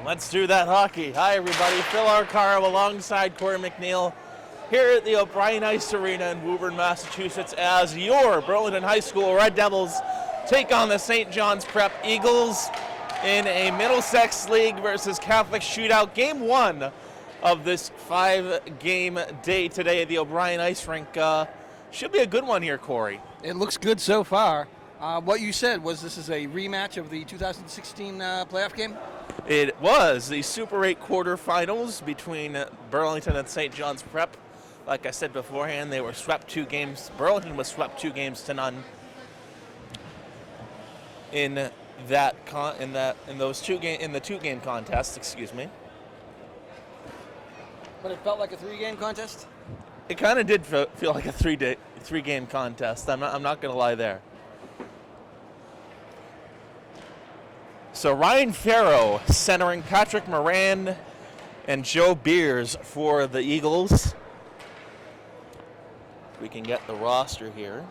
Let's do that hockey. Hi, everybody. Phil Arcaro alongside Corey McNeil here at the O'Brien Ice Arena in Woburn, Massachusetts, as your Burlington High School Red Devils take on the St. John's Prep Eagles in a Middlesex League versus Catholic shootout. Game one of this 5-game day today at the O'Brien Ice Rink. Should be a good one here, Corey. It looks good so far. What you said was this is a rematch of the 2016 playoff game? It was the Super 8 quarterfinals between Burlington and St. John's Prep. Like I said beforehand, they were swept 2 games. Burlington was swept 2-0 in the 2-game contest. Excuse me. But it felt like a 3-game contest. It kind of did feel like a 3-game contest. I'm not going to lie there. So Ryan Farrow centering Patrick Moran and Joe Beers for the Eagles. We can get the roster here.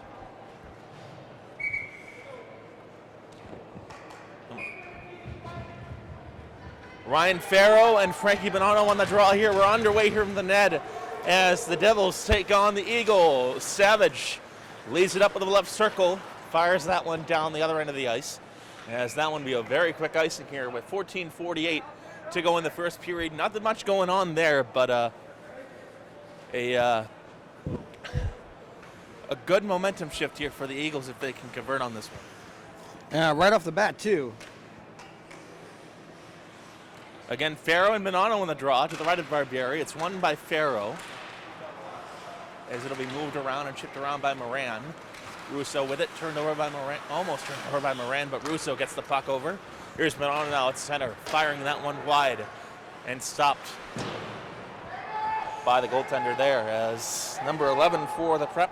Ryan Farrow and Frankie Bonanno on the draw here. We're underway here from the net as the Devils take on the Eagles. Savage leads it up with the left circle, fires that one down the other end of the ice. As that one be a very quick icing here with 14:48 to go in the first period. Not that much going on there, but a good momentum shift here for the Eagles if they can convert on this one. Right off the bat, too. Again, Farrow and Bonanno on the draw to the right of Barbieri. It's won by Farrow as it'll be moved around and chipped around by Moran. Russo with it, turned over by Moran, almost turned over by Moran, but Russo gets the puck over. Here's Bonanno now at center, firing that one wide and stopped by the goaltender there as number 11 for the Prep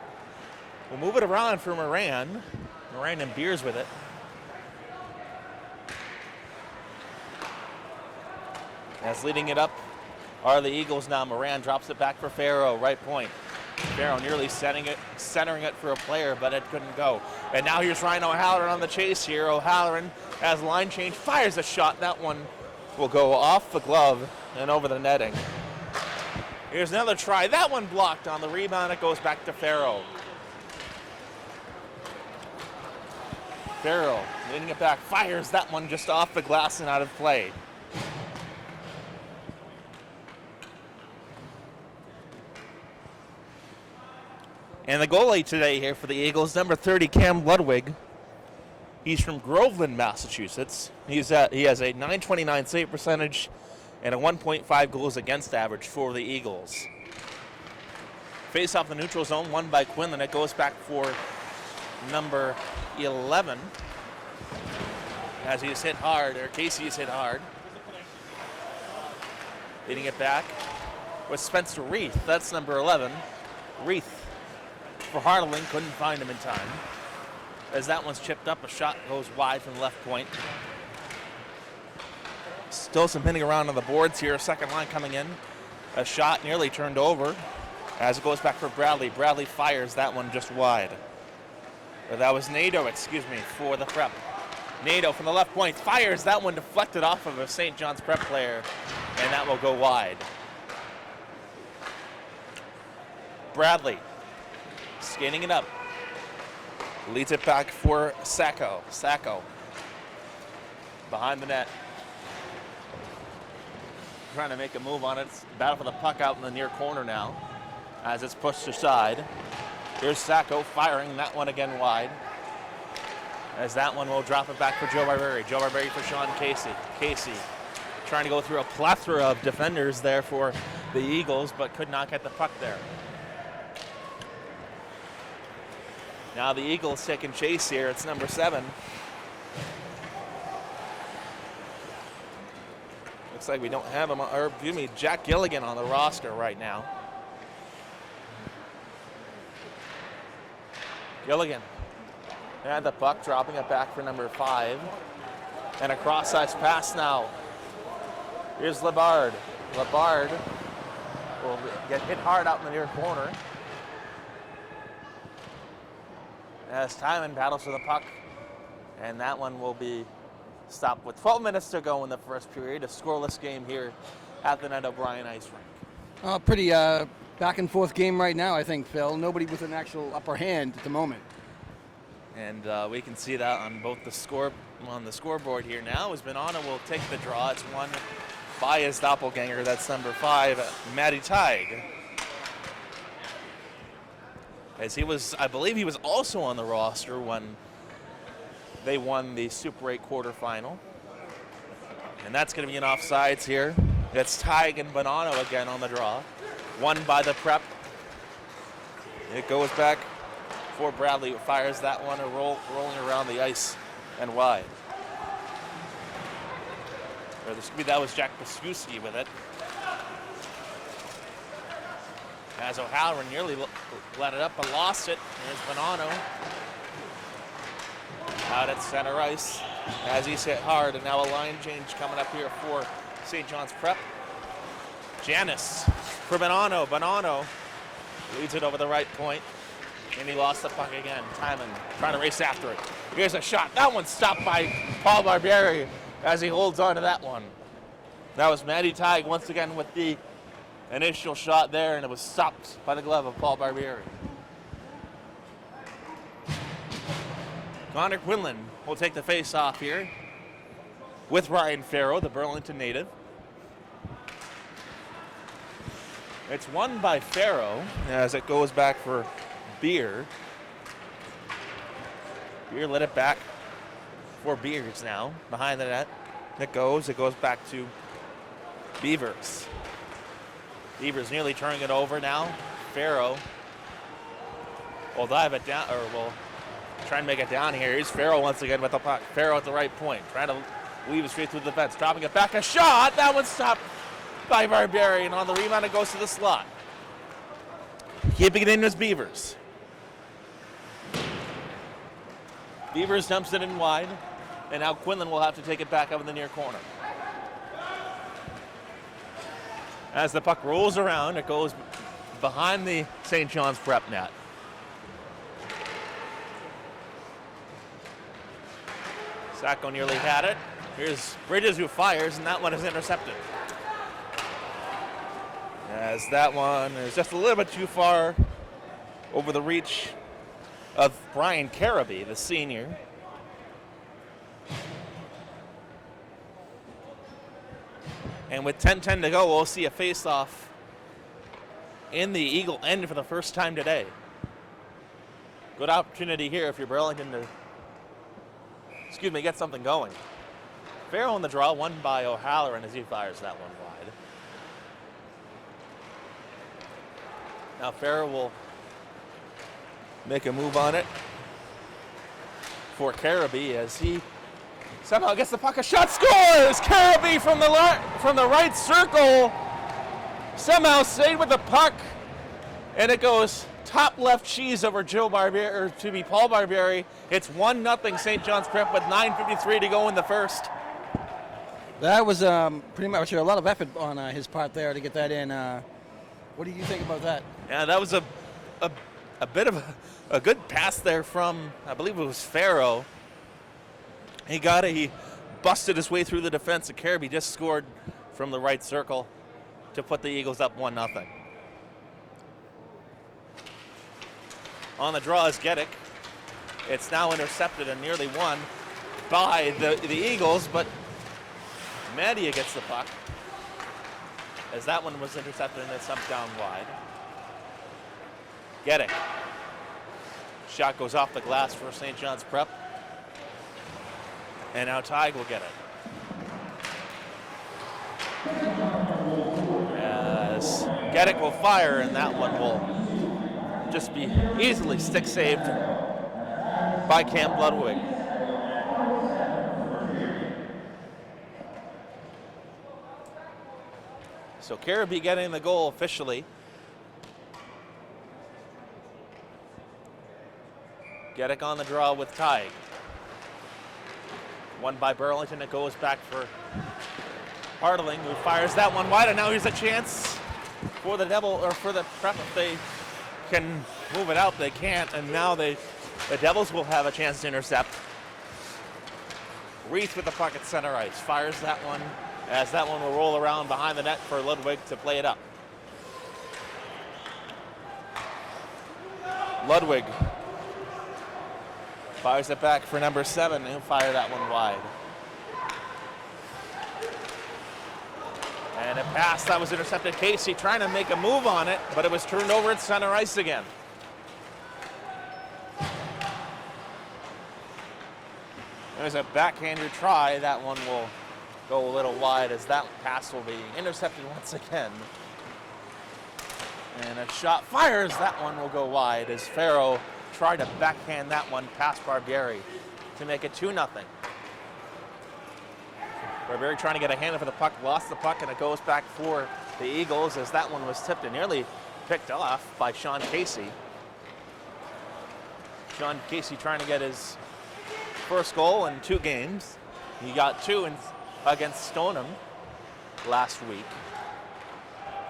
will move it around for Moran. Moran and Beers with it. As leading it up are the Eagles now. Moran drops it back for Farrow, right point. Farrow nearly centering it for a player, but it couldn't go. And now here's Ryan O'Halloran on the chase here. O'Halloran has line change, fires a shot. That one will go off the glove and over the netting. Here's another try. That one blocked on the rebound. It goes back to Farrow. Farrow leading it back, fires that one just off the glass and out of play. And the goalie today here for the Eagles, number 30, Cam Ludwig. He's from Groveland, Massachusetts. He has a .929 save percentage and a 1.5 goals against average for the Eagles. Face off the neutral zone, won by Quinlan. It goes back for number 11. As he's hit hard, or Casey's hit hard. Leading it back with Spencer Reith. That's number 11. Reith for Hartling, couldn't find him in time. As that one's chipped up, a shot goes wide from left point. Still some pinning around on the boards here. Second line coming in. A shot nearly turned over as it goes back for Bradley. Bradley fires that one just wide. Or that was Nadeau, for the Prep. Nadeau from the left point fires that one deflected off of a St. John's Prep player, and that will go wide. Bradley skating it up. Leads it back for Sacco. Sacco behind the net. Trying to make a move on it. Battle for the puck out in the near corner now as it's pushed aside. Here's Sacco firing that one again wide. As that one will drop it back for Joe Barbieri. Joe Barbieri for Sean Casey. Casey trying to go through a plethora of defenders there for the Eagles, but could not get the puck there. Now the Eagles taking chase here. It's number 7. Looks like we don't have him, or excuse me, Jack Gilligan on the roster right now. Gilligan and the puck, dropping it back for number 5. And a cross-ice pass now. Here's Labard. Labard will get hit hard out in the near corner. As Timon battles for the puck, and that one will be stop with 12 minutes to go in the first period. A scoreless game here at the Ned O'Brien Ice Rink. Pretty back and forth game right now, I think, Phil. Nobody with an actual upper hand at the moment. And we can see that on both the scoreboard here now, as Bonanno will take the draw. It's won by his doppelganger. That's number 5, Matty Tighe. As I believe he was also on the roster when they won the Super 8 quarterfinal. And that's going to be an offsides here. It's Tighe and Bonanno again on the draw. Won by the Prep. It goes back for Bradley, who fires that one, rolling around the ice and wide. That was Jack Piskuski with it. As O'Halloran nearly let it up but lost it. Here's Bonanno out at center ice as he's hit hard, and now a line change coming up here for St. John's Prep. Janis for Bonanno. Bonanno leads it over the right point, and he lost the puck again. Timon trying to race after it. Here's a shot. That one's stopped by Paul Barbieri as he holds on to that one. That was Matty Tighe once again with the initial shot there, and it was stopped by the glove of Paul Barbieri. Connor Quinlan will take the face-off here with Ryan Farrow, the Burlington native. It's won by Farrow as it goes back for Beer. Beer let it back for Beers now behind the net. It goes back to Beavers. Beavers nearly turning it over now. Farrow will dive it down, or will try and make it down here. Here's Farrow once again with the puck. Farrow at the right point, trying to weave it straight through the fence, dropping it back. A shot! That one's stopped by Barbieri, and on the rebound it goes to the slot. Keeping it in is Beavers. Beavers dumps it in wide, and now Quinlan will have to take it back up in the near corner. As the puck rolls around, it goes behind the St. John's Prep net. Sacco nearly had it. Here's Bridges who fires, and that one is intercepted. As that one is just a little bit too far over the reach of Brian Carabee, the senior. And with 10:10 to go, we'll see a face-off in the Eagle end for the first time today. Good opportunity here if you're Burlington to, get something going. Farrow on the draw, won by O'Halloran as he fires that one wide. Now Farrow will make a move on it for Carabee as he somehow gets the puck. A shot, scores! Carabee from the right circle somehow stayed with the puck, and it goes top left cheese over Paul Barbieri. It's 1-0 St. John's Prep with 9:53 to go in the first. That was pretty much a lot of effort on his part there to get that in. What do you think about that? Yeah, that was a bit of a good pass there from, I believe it was Farrow. He got it. He busted his way through the defense, and Carabee just scored from the right circle to put the Eagles up 1-0. On the draw is Geddick. It's now intercepted and nearly won by the Eagles, but Madia gets the puck as that one was intercepted and it's up down wide. Geddick. Shot goes off the glass for St. John's Prep. And now Tighe will get it. As Geddick will fire, and that one will just be easily stick saved by Cam Ludwig. So Carabee getting the goal officially. Geddick on the draw with Tighe. Won by Burlington. It goes back for Hartling, who fires that one wide, and now here's a chance for the Prep if they can move it out. They can't, and now the Devils will have a chance to intercept. Reith with the puck at center ice. Fires that one, as that one will roll around behind the net for Ludwig to play it up. Ludwig fires it back for number 7. He'll fire that one wide. And a pass that was intercepted. Casey trying to make a move on it, but it was turned over at center ice again. There's a backhander try. That one will go a little wide as that pass will be intercepted once again. And a shot fires. That one will go wide as Farrow tried to backhand that one past Barbieri to make it 2-0. Barbieri trying to get a handle for the puck, lost the puck, and it goes back for the Eagles as that one was tipped and nearly picked off by Sean Casey. Sean Casey trying to get his first goal in 2 games. He got 2 against Stoneham last week.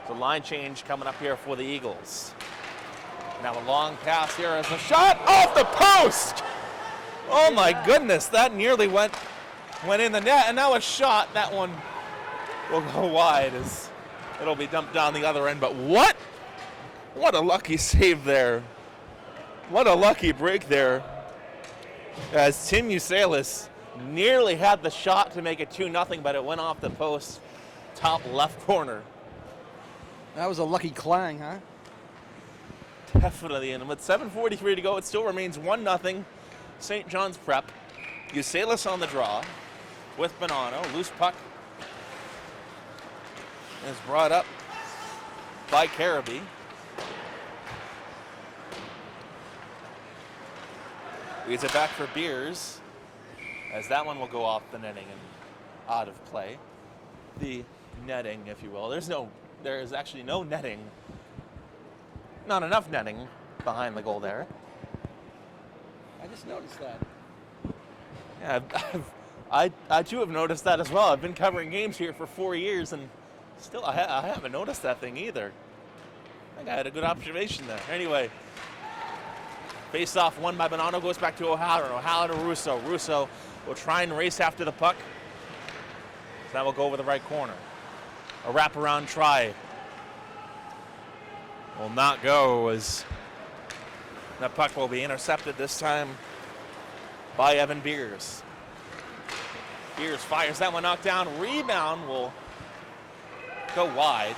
The line change coming up here for the Eagles. Now a long pass here as a shot off the post. Oh my goodness, that nearly went in the net, and now a shot. That one will go wide as it'll be dumped down the other end. But what a lucky save there. What a lucky break there. As Tim Usalis nearly had the shot to make it 2-0, but it went off the post, top left corner. That was a lucky clang, huh? Definitely, and with 7:43 to go, it still remains 1-0 St. John's Prep. Usalis on the draw with Bonanno. Loose puck is brought up by Carabee. Leads it back for Beers, as that one will go off the netting and out of play. The netting, if you will. There is actually no netting. Not enough netting behind the goal there. I just noticed that. Yeah, I too have noticed that as well. I've been covering games here for 4 years, and still I haven't noticed that thing either. I think I had a good observation there. Anyway, face off won by Bonanno, goes back to O'Halloran. O'Halloran to Russo. Russo will try and race after the puck. So that will go over the right corner. A wraparound try will not go, as that puck will be intercepted this time by Evan Beers. Beers fires that one, knocked down. Rebound will go wide.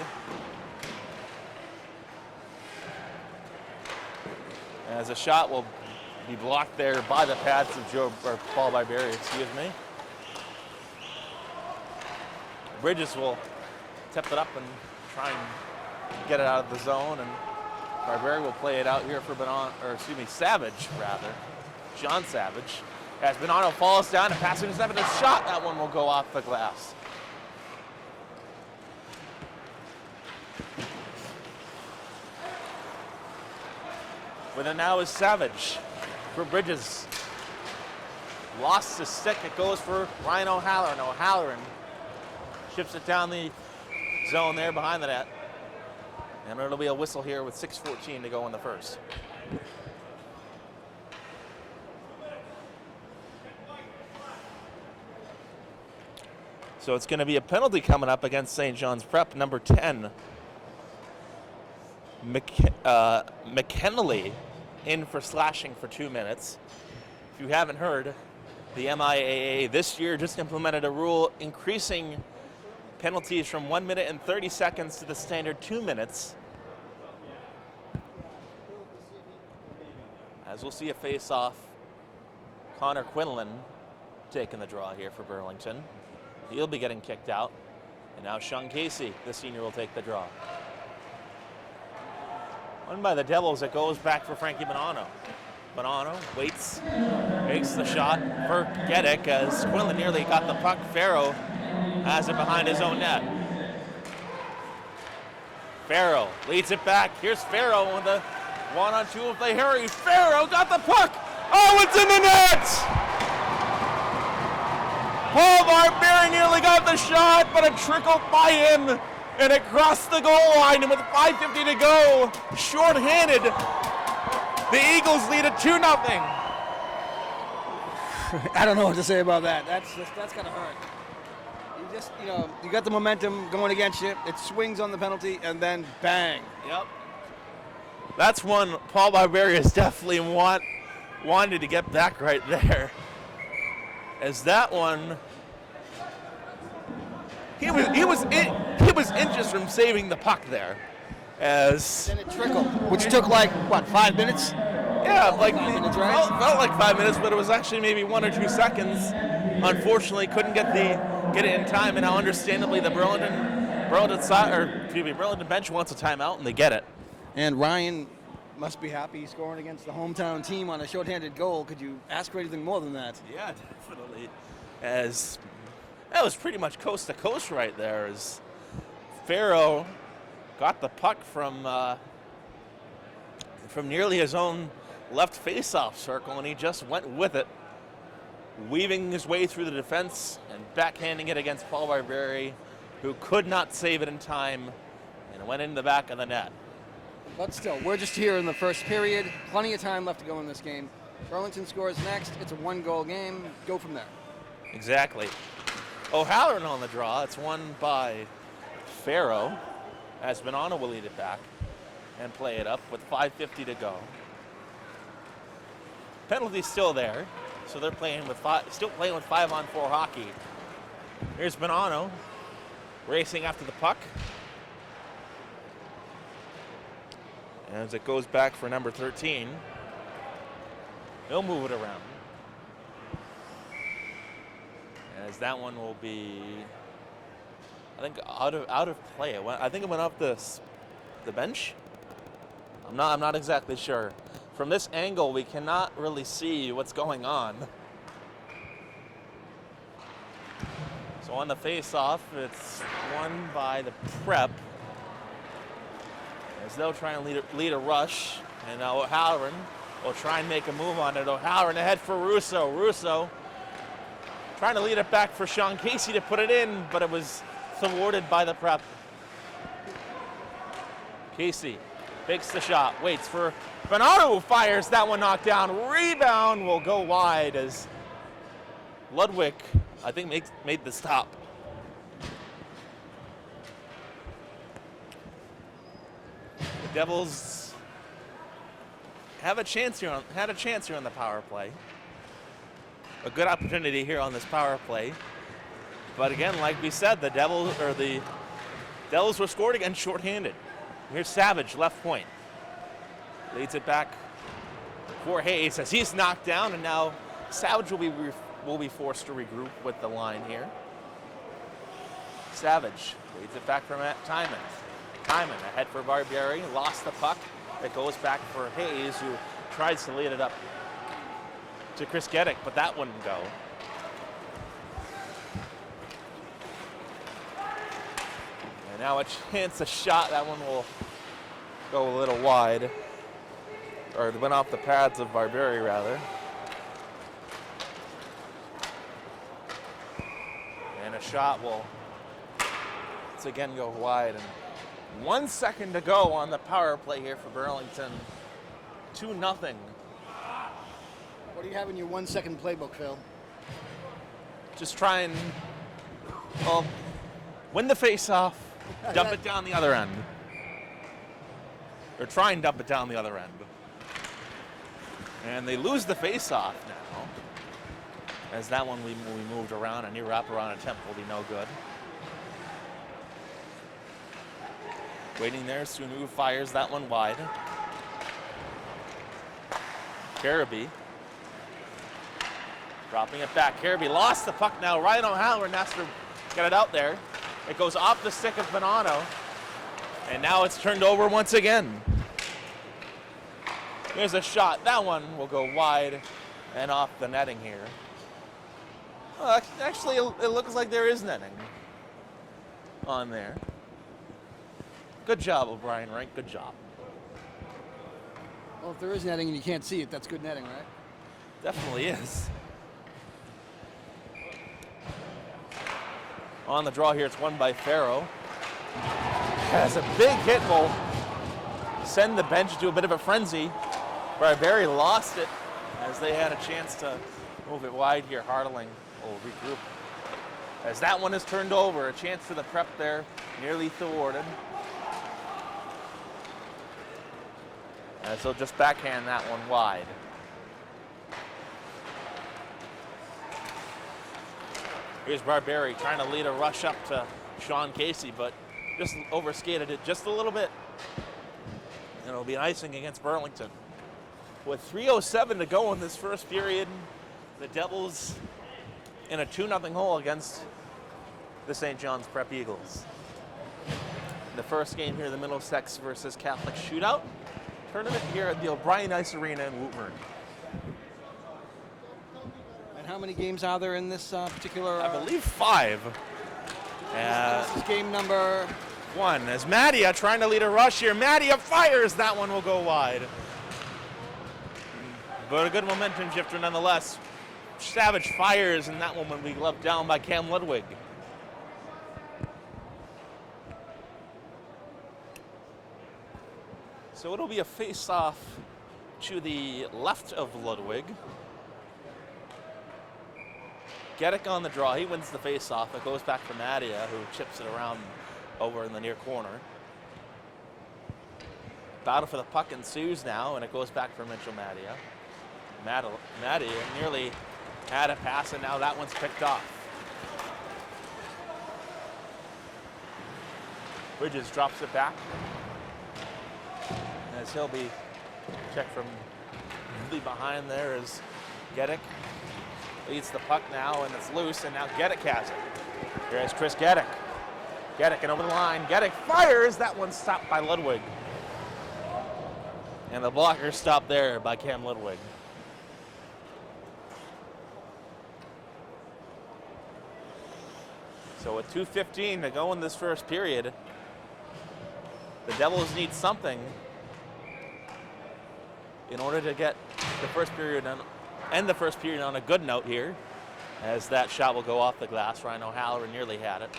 As a shot will be blocked there by the pads of Paul Barbieri, excuse me. Bridges will tip it up and try and get it out of the zone, and Barbieri will play it out here for Savage rather. John Savage. As Bonanno falls down and passes intercepted, a shot, that one will go off the glass. With it now is Savage for Bridges. Lost his stick, it goes for Ryan O'Halloran. O'Halloran chips it down the zone there behind the net. And it'll be a whistle here with 6:14 to go in the first. So it's going to be a penalty coming up against St. John's Prep, number 10. McKinley in for slashing for 2 minutes. If you haven't heard, the MIAA this year just implemented a rule increasing penalties from 1 minute and 30 seconds to the standard 2 minutes. As we'll see a face-off, Connor Quinlan taking the draw here for Burlington. He'll be getting kicked out. And now Sean Casey, the senior, will take the draw. Won by the Devils, it goes back for Frankie Bonanno. Bonanno waits, makes the shot for Geddick as Quinlan nearly got the puck. Farrow has it behind his own net. Farrow leads it back. Here's Farrow with the 1-on-2 of the Harry. Farrow got the puck. Oh, it's in the net! Paul Barbieri nearly got the shot, but it trickled by him, and it crossed the goal line, and with 5:50 to go, shorthanded, the Eagles lead at 2-0. I don't know what to say about that. That's gotta hurt. You got the momentum going against you. It swings on the penalty, and then bang. Yep. That's one Paul Barbarius definitely wanted to get back right there. As that one, he was inches from saving the puck there. As then it trickled, which took like what, 5 minutes? Yeah, like 5 minutes, right? felt like 5 minutes, but it was actually maybe 1 or 2 seconds. Unfortunately, couldn't get it in time, and now understandably the Burlington bench wants a timeout, and they get it. And Ryan must be happy scoring against the hometown team on a shorthanded goal. Could you ask for anything more than that? Yeah, definitely. As that was pretty much coast to coast right there. As Farrow got the puck from nearly his own left face-off circle, and he just went with it, weaving his way through the defense and backhanding it against Paul Barberi, who could not save it in time, and went in the back of the net. But still, we're just here in the first period. Plenty of time left to go in this game. Burlington scores next. It's a 1-goal game. Go from there. Exactly. O'Halloran on the draw. It's won by Farrow, as Bonanno will lead it back and play it up with 5:50 to go. Penalty's still there, so they're still playing with 5-on-4 hockey. Here's Bonanno racing after the puck. As it goes back for number 13, he'll move it around. As that one will be, I think, out of play. I think it went off the bench. I'm not exactly sure. From this angle, we cannot really see what's going on. So on the face-off, it's won by the Prep. As they'll try and lead a rush, and now O'Halloran will try and make a move on it. O'Halloran ahead for Russo. Russo trying to lead it back for Sean Casey to put it in, but it was thwarted by the Prep. Casey takes the shot, waits for Bonanno, who fires that one, knocked down. Rebound will go wide as Ludwig, I think, made the stop. The Devils had a chance here on the power play. A good opportunity here on this power play. But again, like we said, the Devils were scored again shorthanded. Here's Savage, left point. Leads it back for Hayes as he's knocked down, and now Savage will be forced to regroup with the line here. Savage leads it back from Timon. Timon ahead for Barbieri, lost the puck. It goes back for Hayes, who tries to lead it up to Chris Geddick, but that wouldn't go. And now a chance, a shot. That one will go a little wide. Or it went off the pads of Barbieri, rather. And a shot will once again go wide. And 1 second to go on the power play here for Burlington. 2-0. What do you have in your 1 second playbook, Phil? Just try and win the face-off, dump it down the other end. Or try and dump it down the other end. And they lose the face-off now. As that one we moved around, a near wraparound attempt will be no good. Waiting there, Sunu fires that one wide. Caribou dropping it back. Caribou lost the puck now. Ryan O'Halloran has to get it out there. It goes off the stick of Bonanno. And now it's turned over once again. Here's a shot. That one will go wide and off the netting here. Well, actually, it looks like there is netting on there. Good job, O'Brien, right? Good job. Well, if there is netting and you can't see it, that's good netting, right? Definitely is. On the draw here, it's won by Farrow. Has a big hit, will send the bench to a bit of a frenzy. Barberi lost it as they had a chance to Move it wide here. Hartling will regroup. As that one is turned over, a chance for the prep there, nearly thwarted. As they'll just backhand that one wide. Here's Barberi trying to lead a rush up to Sean Casey, but just overskated it just a little bit. And it'll be an icing against Burlington. With 3:07 to go in this first period, the Devils in a 2-0 hole against the St. John's Prep Eagles. The first game here, the Middlesex versus Catholic Shootout tournament here at the O'Brien Ice Arena in Wootton. And how many games are there in this particular? I believe 5. This is game number 1. As Mattia trying to lead a rush here. Mattia fires. That one will go wide. But a good momentum shifter nonetheless. Savage fires, and that one will be gloved down by Cam Ludwig. So it'll be a face-off to the left of Ludwig. Geddick on the draw. He wins the face-off. It goes back to Mattia, who chips it around over in the near corner. Battle for the puck ensues now, and it goes back for Mitchell Mattia. Mattia nearly had a pass, and now that one's picked off. Bridges drops it back. As he'll be checked from behind there as Geddick leads the puck now, and it's loose, and now Geddick has it. Here's Chris Geddick. Geddick and over the line. Geddick fires. That one's stopped by Ludwig. And the blocker stopped there by Cam Ludwig. So with 2:15 to go in this first period, the Devils need something in order to get the first period end the first period on a good note here, as that shot will go off the glass. Ryan O'Halloran nearly had it.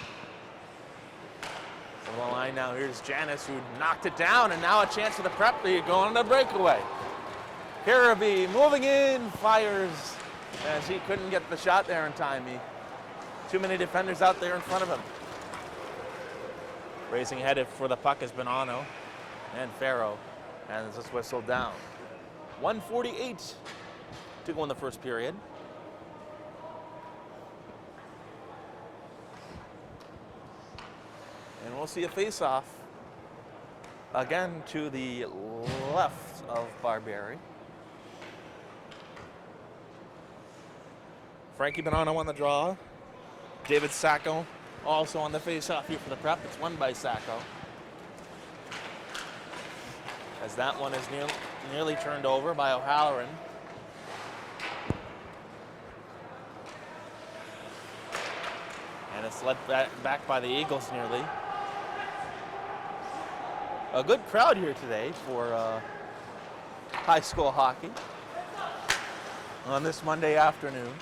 On the line now, here's Janis, who knocked it down, and now a chance for the prep lead going on a breakaway. Carabee moving in, fires, as he couldn't get the shot there in time. Too many defenders out there in front of him. Racing ahead for the puck is Bonanno and Farrow, and it's just whistled down. 1:48 to go in the first period. And we'll see a face-off again to the left of Barberi. Frankie Bonanno on the draw. David Sacco also on the face-off here for the prep. It's won by Sacco. As that one is nearly turned over by O'Halloran. And it's led back by the Eagles nearly. A good crowd here today for high school hockey on this Monday afternoon.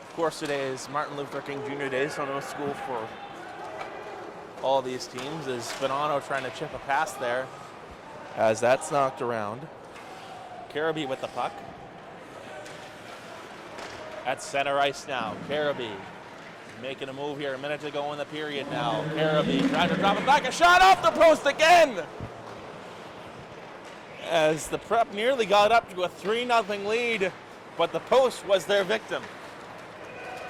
Of course, today is Martin Luther King Jr. Day, so no school for all these teams. As Bonanno trying to chip a pass there, as that's knocked around. Carabee with the puck. At center ice now. Carabee making a move here. A minute to go in the period now. Carabee trying to drop it back. A shot off the post again! As the prep nearly got up to a 3-0 lead, but the post was their victim.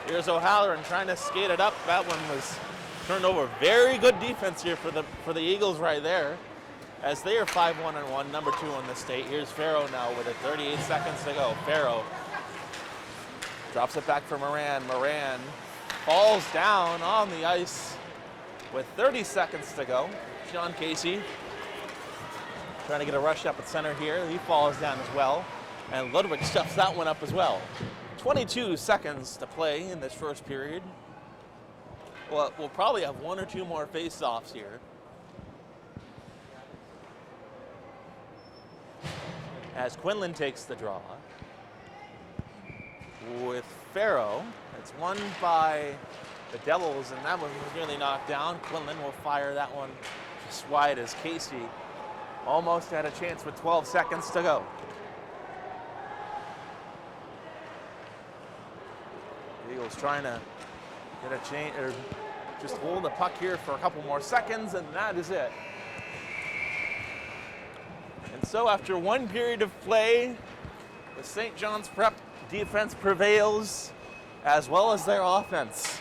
Here's O'Halloran trying to skate it up. That one was turned over. Very good defense here for the Eagles right there, as they are 5-1-1, number 2 in the state. Here's Farrow now with it. 38 seconds to go. Farrow drops it back for Moran. Moran falls down on the ice with 30 seconds to go. Sean Casey trying to get a rush up at center here. He falls down as well. And Ludwig stuffs that one up as well. 22 seconds to play in this first period. Well, we'll probably have 1 or 2 more face-offs here. As Quinlan takes the draw. With Farrow, it's won by the Devils, and that one was nearly knocked down. Quinlan will fire that one just wide, as Casey almost had a chance with 12 seconds to go. Eagles trying to get a change, or just hold the puck here for a couple more seconds, and that is it. And so after one period of play, the St. John's Prep defense prevails, as well as their offense.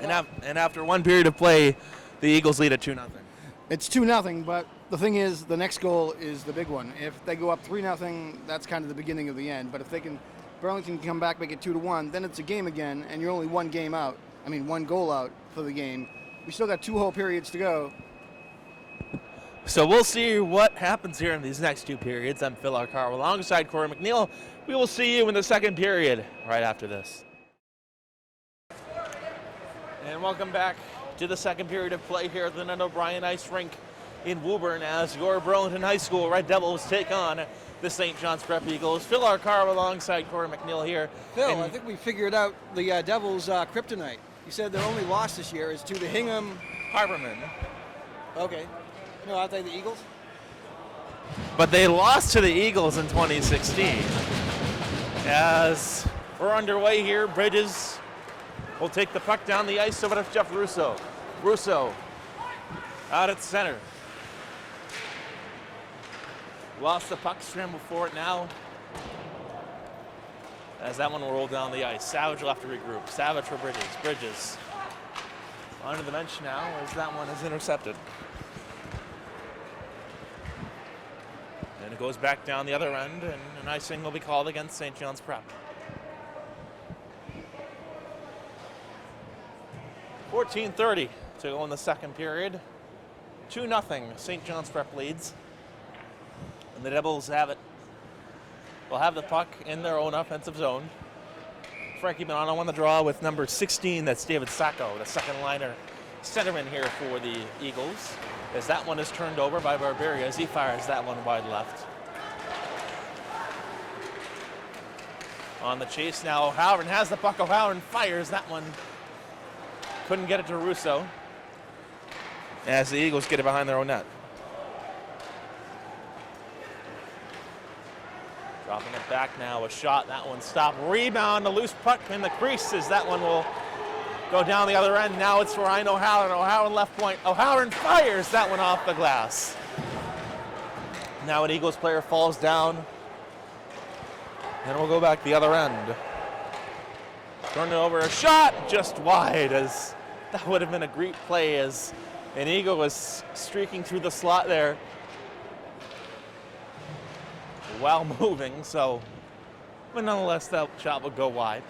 And after one period of play, the Eagles lead at 2-0. It's 2-0, but the thing is, the next goal is the big one. If they go up 3-0, that's kind of the beginning of the end. But if Burlington can come back, make it 2-1, then it's a game again, and you're only one goal out for the game. We still got 2 whole periods to go. So we'll see what happens here in these next 2 periods. I'm Phil Arcar alongside Corey McNeil. We will see you in the second period right after this. And welcome back to the second period of play here at the Ned O'Brien Ice Rink in Woburn as your Burlington High School Red Devils take on the St. John's Prep Eagles. Phil Arcar alongside Corey McNeil here. Phil, I think we figured out the Devils' kryptonite. You said their only loss this year is to the Hingham Harbormen. Okay. No, I'll take the Eagles. But they lost to the Eagles in 2016. As we're underway here, Bridges will take the puck down the ice over to Jeff Russo. Russo out at center. Lost the puck, scramble for it now. As that one will roll down the ice. Savage will have to regroup. Savage for Bridges. Bridges onto the bench now as that one is intercepted. And it goes back down the other end, and an icing will be called against St. John's Prep. 14:30 to go in the second period. 2-0 St. John's Prep leads. And the Devils have it. Will have the puck in their own offensive zone. Frankie Milano on the draw with number 16. That's David Sacco, the second liner centerman here for the Eagles. As that one is turned over by Barberia as he fires that one wide left. On the chase now, O'Halloran has the puck. O'Halloran fires that one. Couldn't get it to Russo as the Eagles get it behind their own net. Dropping it back now, a shot, that one stopped. Rebound, a loose puck in the crease as that one will go down the other end. Now it's Ryan O'Halloran. O'Halloran left point. O'Halloran fires that one off the glass. Now an Eagles player falls down. And we'll go back the other end. Turn it over, a shot just wide, as that would have been a great play as an Eagle was streaking through the slot there while moving, but nonetheless that shot will go wide.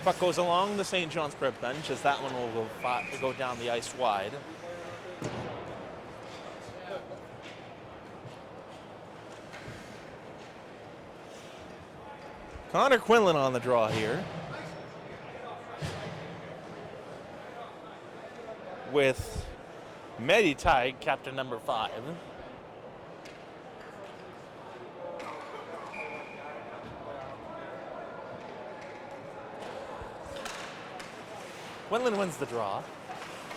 Puck goes along the St. John's Prep bench as that one will go down the ice wide. Connor Quinlan on the draw here with Mehdi Taig, captain number 5. Quinlan wins the draw.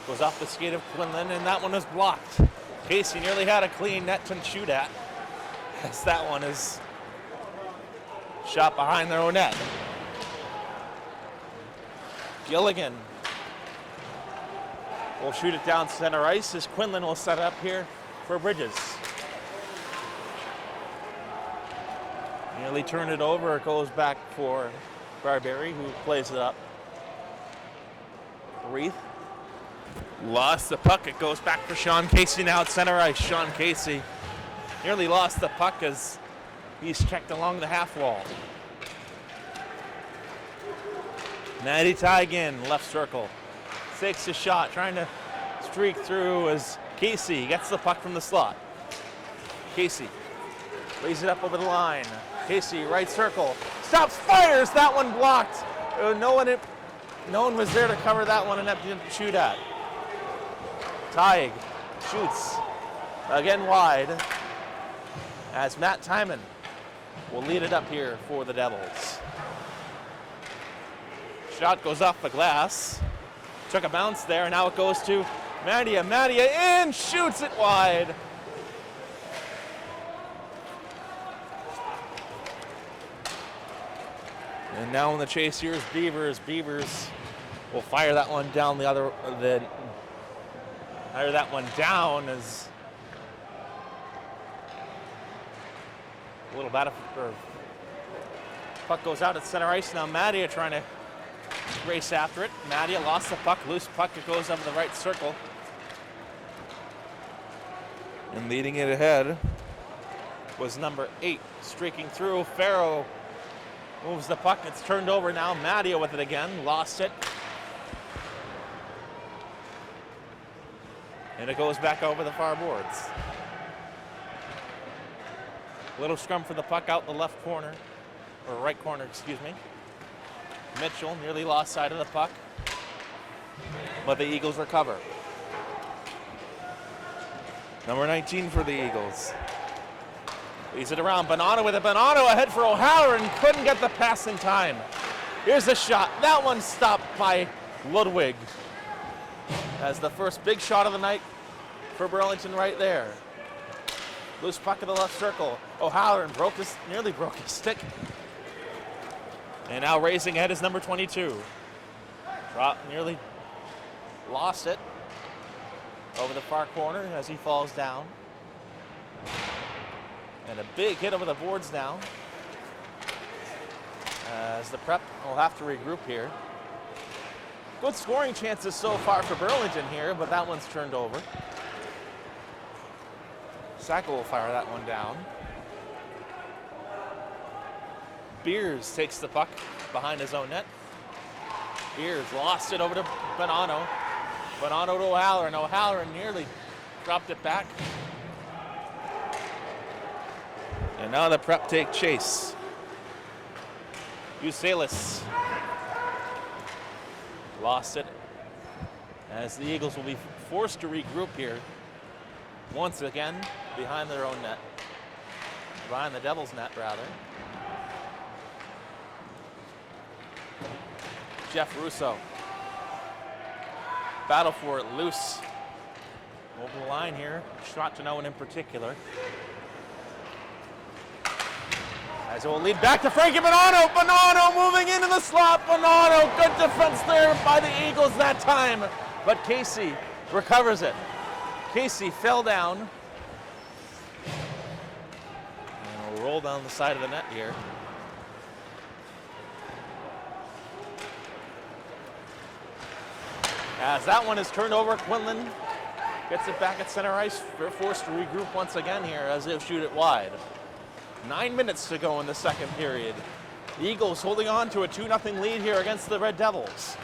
Goes off the skate of Quinlan, and that one is blocked. Casey nearly had a clean net to shoot at, as that one is shot behind their own net. Gilligan will shoot it down center ice as Quinlan will set up here for Bridges. Nearly turned it over. It goes back for Barbieri, who plays it up. Reith lost the puck. It goes back for Sean Casey now at center ice. Sean Casey nearly lost the puck as he's checked along the half wall. Natty tie again, left circle. Takes a shot, trying to streak through as Casey gets the puck from the slot. Casey lays it up over the line. Casey, right circle, stops, fires, that one blocked. No one was there to cover that one and didn't shoot at. Taig shoots again wide as Matt Timon will lead it up here for the Devils. Shot goes off the glass. Took a bounce there, and now it goes to Madia. Madia in, shoots it wide. And now in the chase here is Beavers. Beavers will fire that one down fire that one down as a little bad. Puck goes out at center ice. Now Mattia trying to race after it. Mattia lost the puck. Loose puck. It goes up in the right circle. And leading it ahead was number 8. Streaking through. Farrow moves the puck. It's turned over now. Mattia with it again. Lost it. And it goes back over the far boards. Little scrum for the puck out the left corner. Or right corner, excuse me. Mitchell nearly lost sight of the puck. But the Eagles recover. Number 19 for the Eagles. Leads it around. Bonanno with it. Bonanno ahead for O'Halloran. Couldn't get the pass in time. Here's a shot. That one stopped by Ludwig. As the first big shot of the night for Burlington right there. Loose puck in the left circle. O'Halloran nearly broke his stick. And now racing ahead is number 22. Nearly lost it over the far corner as he falls down. And a big hit over the boards now. As the Prep will have to regroup here. Good scoring chances so far for Burlington here, but that one's turned over. Sacco will fire that one down. Beers takes the puck behind his own net. Beers lost it over to Bonanno. Bonanno to O'Halloran. O'Halloran nearly dropped it back. And now the Prep take chase. Usalis lost it as the Eagles will be forced to regroup here once again behind their own net. Behind the Devils' net, rather. Jeff Russo. Battle for it, loose. Over the line here. Shot to no one in particular. As it will lead back to Frankie Bonanno. Bonanno moving into the slot. Bonanno, good defense there by the Eagles that time. But Casey recovers it. Casey fell down. And will roll down the side of the net here. As that one is turned over, Quinlan gets it back at center ice. They're forced to regroup once again here as they shoot it wide. 9 minutes to go in the second period. The Eagles holding on to a 2-0 lead here against the Red Devils.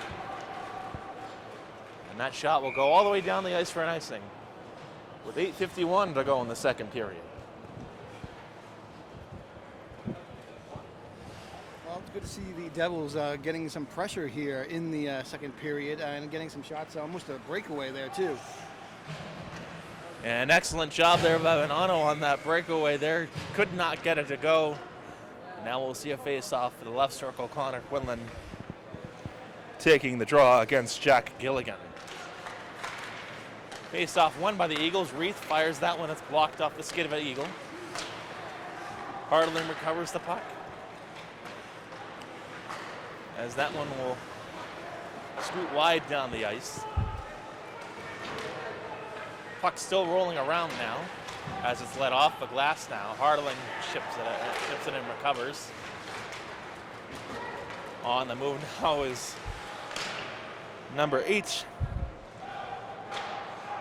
And that shot will go all the way down the ice for an icing with 8:51 to go in the second period. Well, it's good to see the Devils getting some pressure here in the second period and getting some shots, almost a breakaway there too. An excellent job there by Bonanno on that breakaway there. Could not get it to go. Now we'll see a face-off for the left circle. Connor Quinlan taking the draw against Jack Gilligan. Face-off won by the Eagles. Reith fires that one. It's blocked off the skid of an Eagle. Hardling recovers the puck. As that one will scoot wide down the ice. Puck still rolling around now as it's let off the glass now. Hardling chips it and recovers. On the move now is number 8,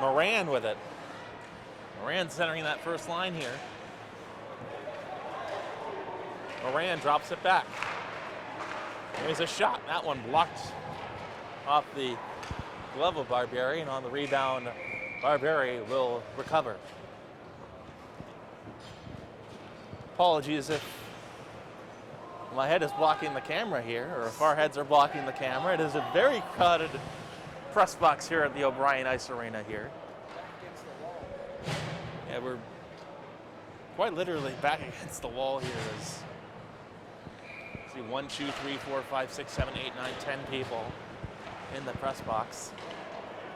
Moran with it. Moran centering that first line here. Moran drops it back. There's a shot. That one blocked off the glove of Barbieri, and on the rebound, Barbieri will recover. Apologies if my head is blocking the camera here, or if our heads are blocking the camera. It is a very crowded press box here at the O'Brien Ice Arena here. Yeah, we're quite literally back against the wall here. See 1, 2, 3, 4, 5, 6, 7, 8, 9, 10 people in the press box.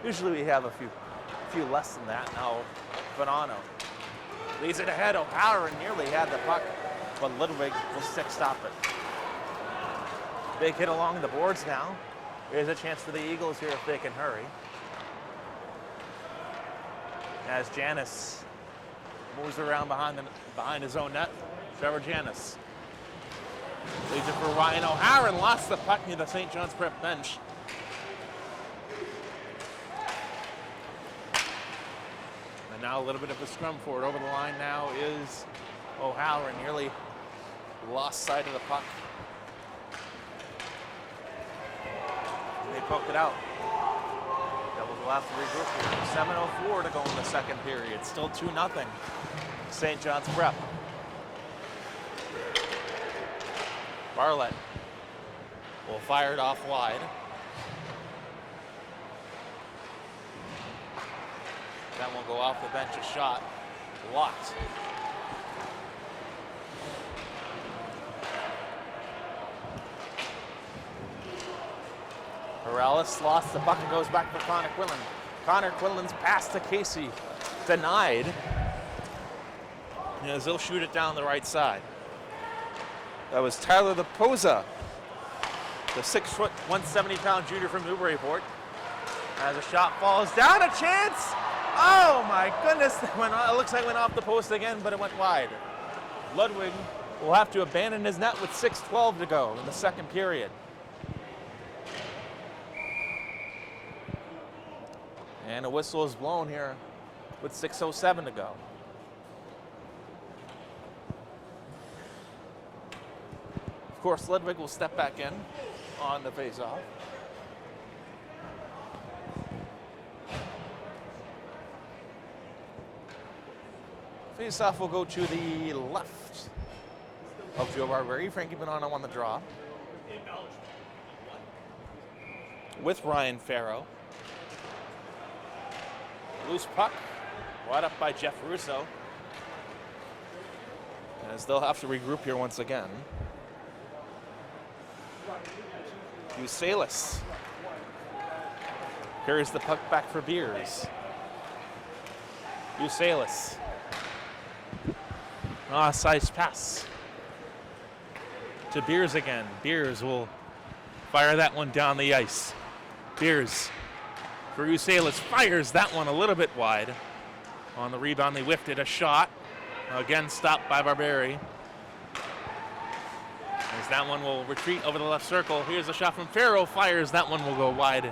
Usually we have a few less than that. Now Bonanno leads it ahead. O'Halloran nearly had the puck, but Ludwig will stop it. Big hit along the boards now. Here's a chance for the Eagles here if they can hurry. As Janis moves around behind his own net. Trevor Janis leads it for Ryan O'Halloran. Lost the puck near the St. John's Prep bench. And now a little bit of a scrum for it. Over the line now is O'Halloran. Nearly lost sight of the puck. They poked it out. Devils will have to regroup here. 7:04 to go in the second period. Still 2-0. St. John's Prep. Barlett will fire it off wide. That one will go off the bench. A shot blocked. Morales lost the puck and goes back for Connor Quinlan. Connor Quinlan's pass to Casey denied. As they'll shoot it down the right side. That was Tyler Laposa, the 6-foot, 170-pound junior from Newburyport. As a shot falls down, a chance. Oh my goodness! It looks like it went off the post again, but it went wide. Ludwig will have to abandon his net with 6:12 to go in the second period. And a whistle is blown here with 6:07 to go. Of course, Ludwig will step back in on the faceoff. Faceoff will go to the left of Joe Barberry. Frankie Bonanno on the draw. With Ryan Farrow. Loose puck, brought up by Jeff Russo. As they'll have to regroup here once again. Usalis carries the puck back for Beers. Usalis. Size pass to Beers again. Beers will fire that one down the ice. Beers for Usalis fires that one a little bit wide. On the rebound, they whiffed it. A shot. Again, stopped by Barberi. As that one will retreat over the left circle. Here's a shot from Farrow. Fires. That one will go wide.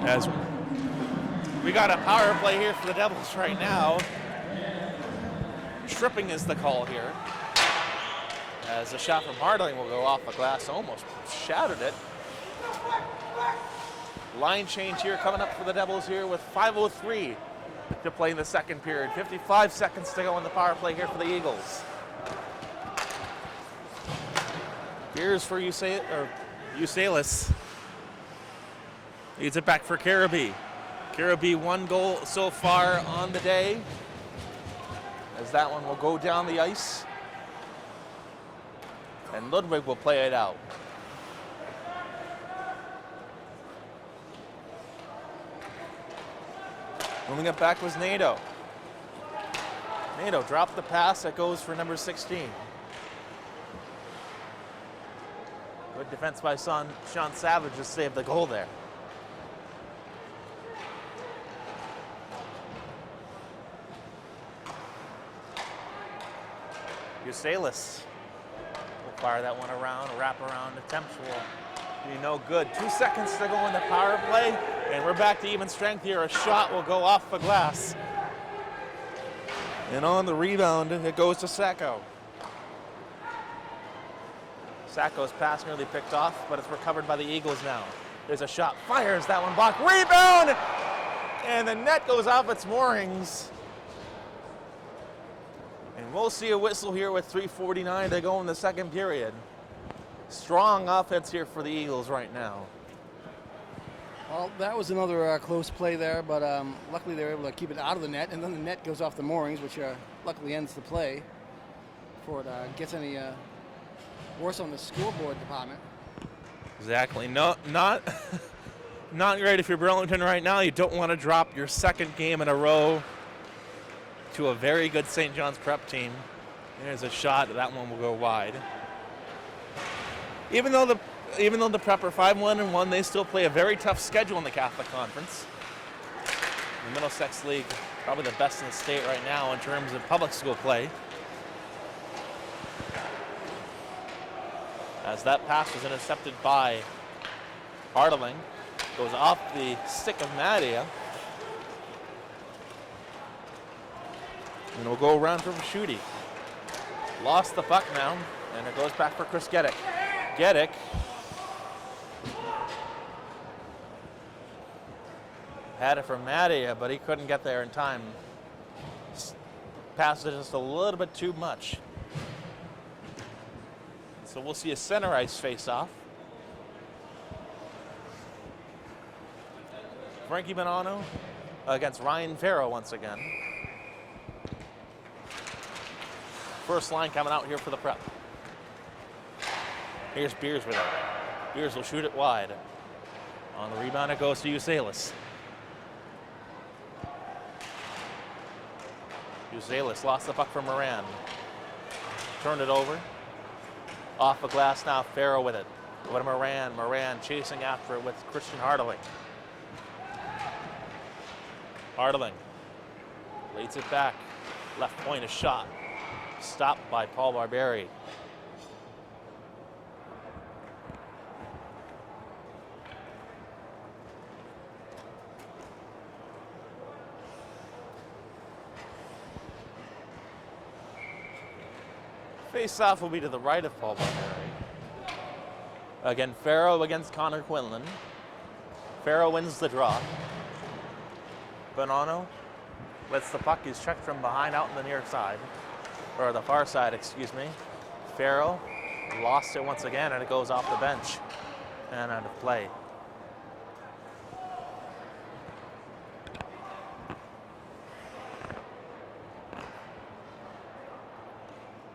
As we got a power play here for the Devils right now. Tripping is the call here. As a shot from Harding will go off the glass. Almost shattered it. Line change here coming up for the Devils here with 5:03 to play in the second period. 55 seconds to go in the power play here for the Eagles. Here's for Usalis. Leads it back for Caribee. Caribee 1 goal so far on the day. As that one will go down the ice. And Ludwig will play it out. Moving it back was Nadeau. Nadeau dropped the pass. That goes for number 16. Good defense by Sean Savage to save the goal there. Usalis will fire that one around. Wrap around attempt will be no good. 2 seconds to go in the power play, and we're back to even strength here. A shot will go off the glass. And on the rebound, it goes to Sacco. Sacco's pass nearly picked off, but it's recovered by the Eagles now. There's a shot, fires that one, blocked, rebound! And the net goes off its moorings. And we'll see a whistle here with 3:49 to go in the second period. Strong offense here for the Eagles right now. Well, that was another close play there, but luckily they were able to keep it out of the net, and then the net goes off the moorings, which luckily ends the play before it gets any worse on the scoreboard department. Exactly. No, not great if you're Burlington right now. You don't want to drop your second game in a row to a very good St. John's Prep team. There's a shot. That one will go wide. Even though the Prep are 5-1-1, they still play a very tough schedule in the Catholic Conference. The Middlesex League, probably the best in the state right now in terms of public school play. As that pass was intercepted by Hartling, goes off the stick of Madia. And we'll go around for Schutte. Lost the puck now, and it goes back for Chris Geddick. Geddick had it from Madia, but he couldn't get there in time. Passed it just a little bit too much. So we'll see a center ice face-off. Frankie Bonanno against Ryan Farrow once again. First line coming out here for the Prep. Here's Beers with it. Beers will shoot it wide. On the rebound, it goes to Usalis. Usalis lost the puck from Moran. Turned it over. Off the glass now, Farrow with it. Over to Moran. Moran chasing after it with Christian Hartling. Hartling leads it back. Left point, a shot. Stopped by Paul Barberi. Face-off will be to the right of Paul Barberi. Again, Farrow against Connor Quinlan. Farrow wins the draw. Bonanno lets the puck. He's checked from behind out on the near side. Or the far side, excuse me. Farrow lost it once again, and it goes off the bench and out of play.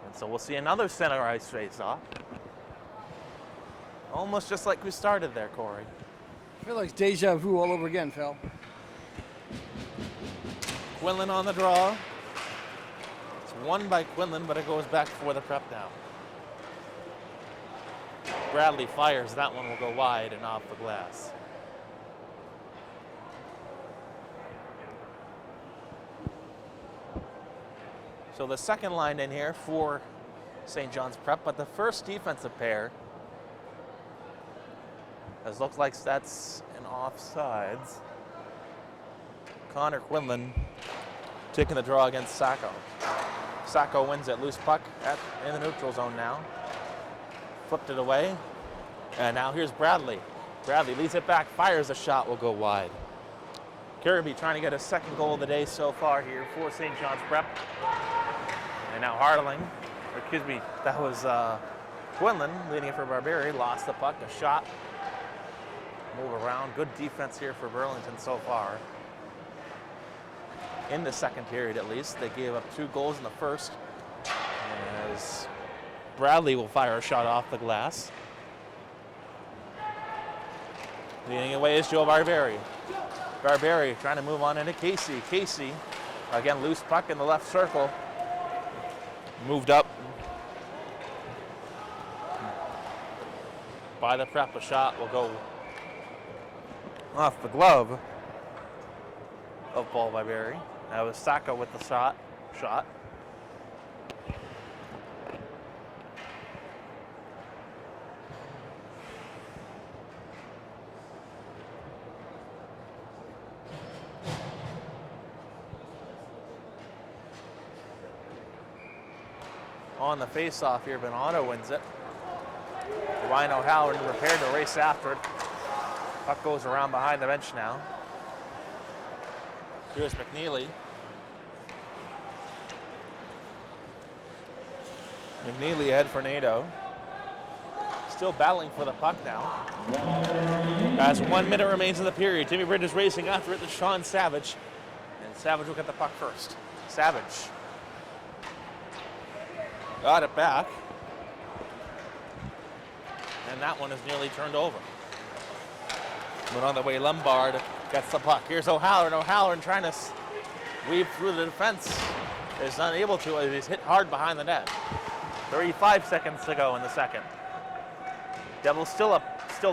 And so we'll see another center ice face-off. Almost just like we started there, Corey. I feel like it's deja vu all over again, Phil. Quinlan on the draw. Won by Quinlan, but it goes back for the Prep now. Bradley fires. That one will go wide and off the glass. So the second line in here for St. John's Prep, but the first defensive pair, as looks like that's an offsides. Connor Quinlan taking the draw against Sacco. Sacco wins it. Loose puck in the neutral zone now. Flipped it away. And now here's Bradley. Bradley leads it back, fires a shot, will go wide. Kirby trying to get his second goal of the day so far here for St. John's Prep. And now Hartling, or excuse me, that was Quinlan leading it for Barberi. Lost the puck, a shot. Move around. Good defense here for Burlington so far. In the second period, at least. They gave up 2 goals in the first. As Bradley will fire a shot off the glass. Leading away is Joe Barberi. Barberi trying to move on into Casey. Casey, again, loose puck in the left circle. Moved up by the Prep. A shot will go off the glove of Paul Barberi. That was Sacco with the shot. On the face-off here, Bonanno wins it. Ryan O'Halloran prepared to race after it. Puck goes around behind the bench now. Here's McNeely. McNeely ahead for Nadeau. Still battling for the puck now. As 1 minute remains in the period, Jimmy Bridges racing after it to Sean Savage. And Savage will get the puck first. Savage got it back. And that one is nearly turned over. But on the way, Lombard gets the puck. Here's O'Halloran. O'Halloran trying to weave through the defense. Is unable to. He's hit hard behind the net. 35 seconds to go in the second. Devils still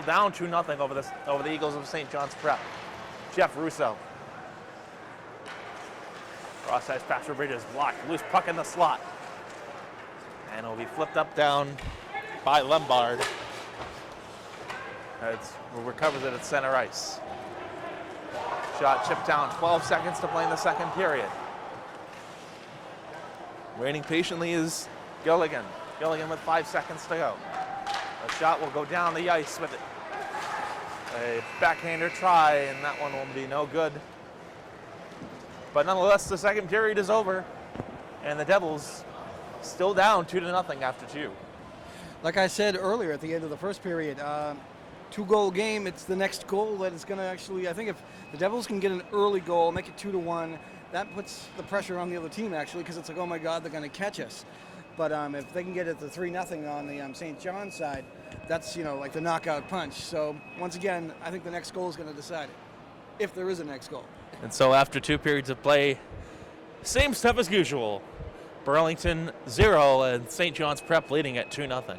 down 2-0 over the Eagles of St. John's Prep. Jeff Russo. Cross-ice pass for Bridges, blocked, loose puck in the slot. And it'll be flipped up down by Lombard. Who recovers it at center ice. Shot chipped down, 12 seconds to play in the second period. Waiting patiently is Gilligan. Gilligan with 5 seconds to go. The shot will go down the ice with it. A backhander try, and that one will be no good. But nonetheless, the second period is over, and the Devils still down 2-0 after 2. Like I said earlier at the end of the first period, 2-goal game, it's the next goal that is going to actually, I think if the Devils can get an early goal, make it 2-1, that puts the pressure on the other team actually, because it's like, oh my God, they're going to catch us. But if they can get it to 3-0 on the St. John's side, that's, like the knockout punch. So once again, I think the next goal is going to decide it, if there is a next goal. And so after 2 periods of play, same stuff as usual. Burlington 0 and St. John's Prep leading at 2-0.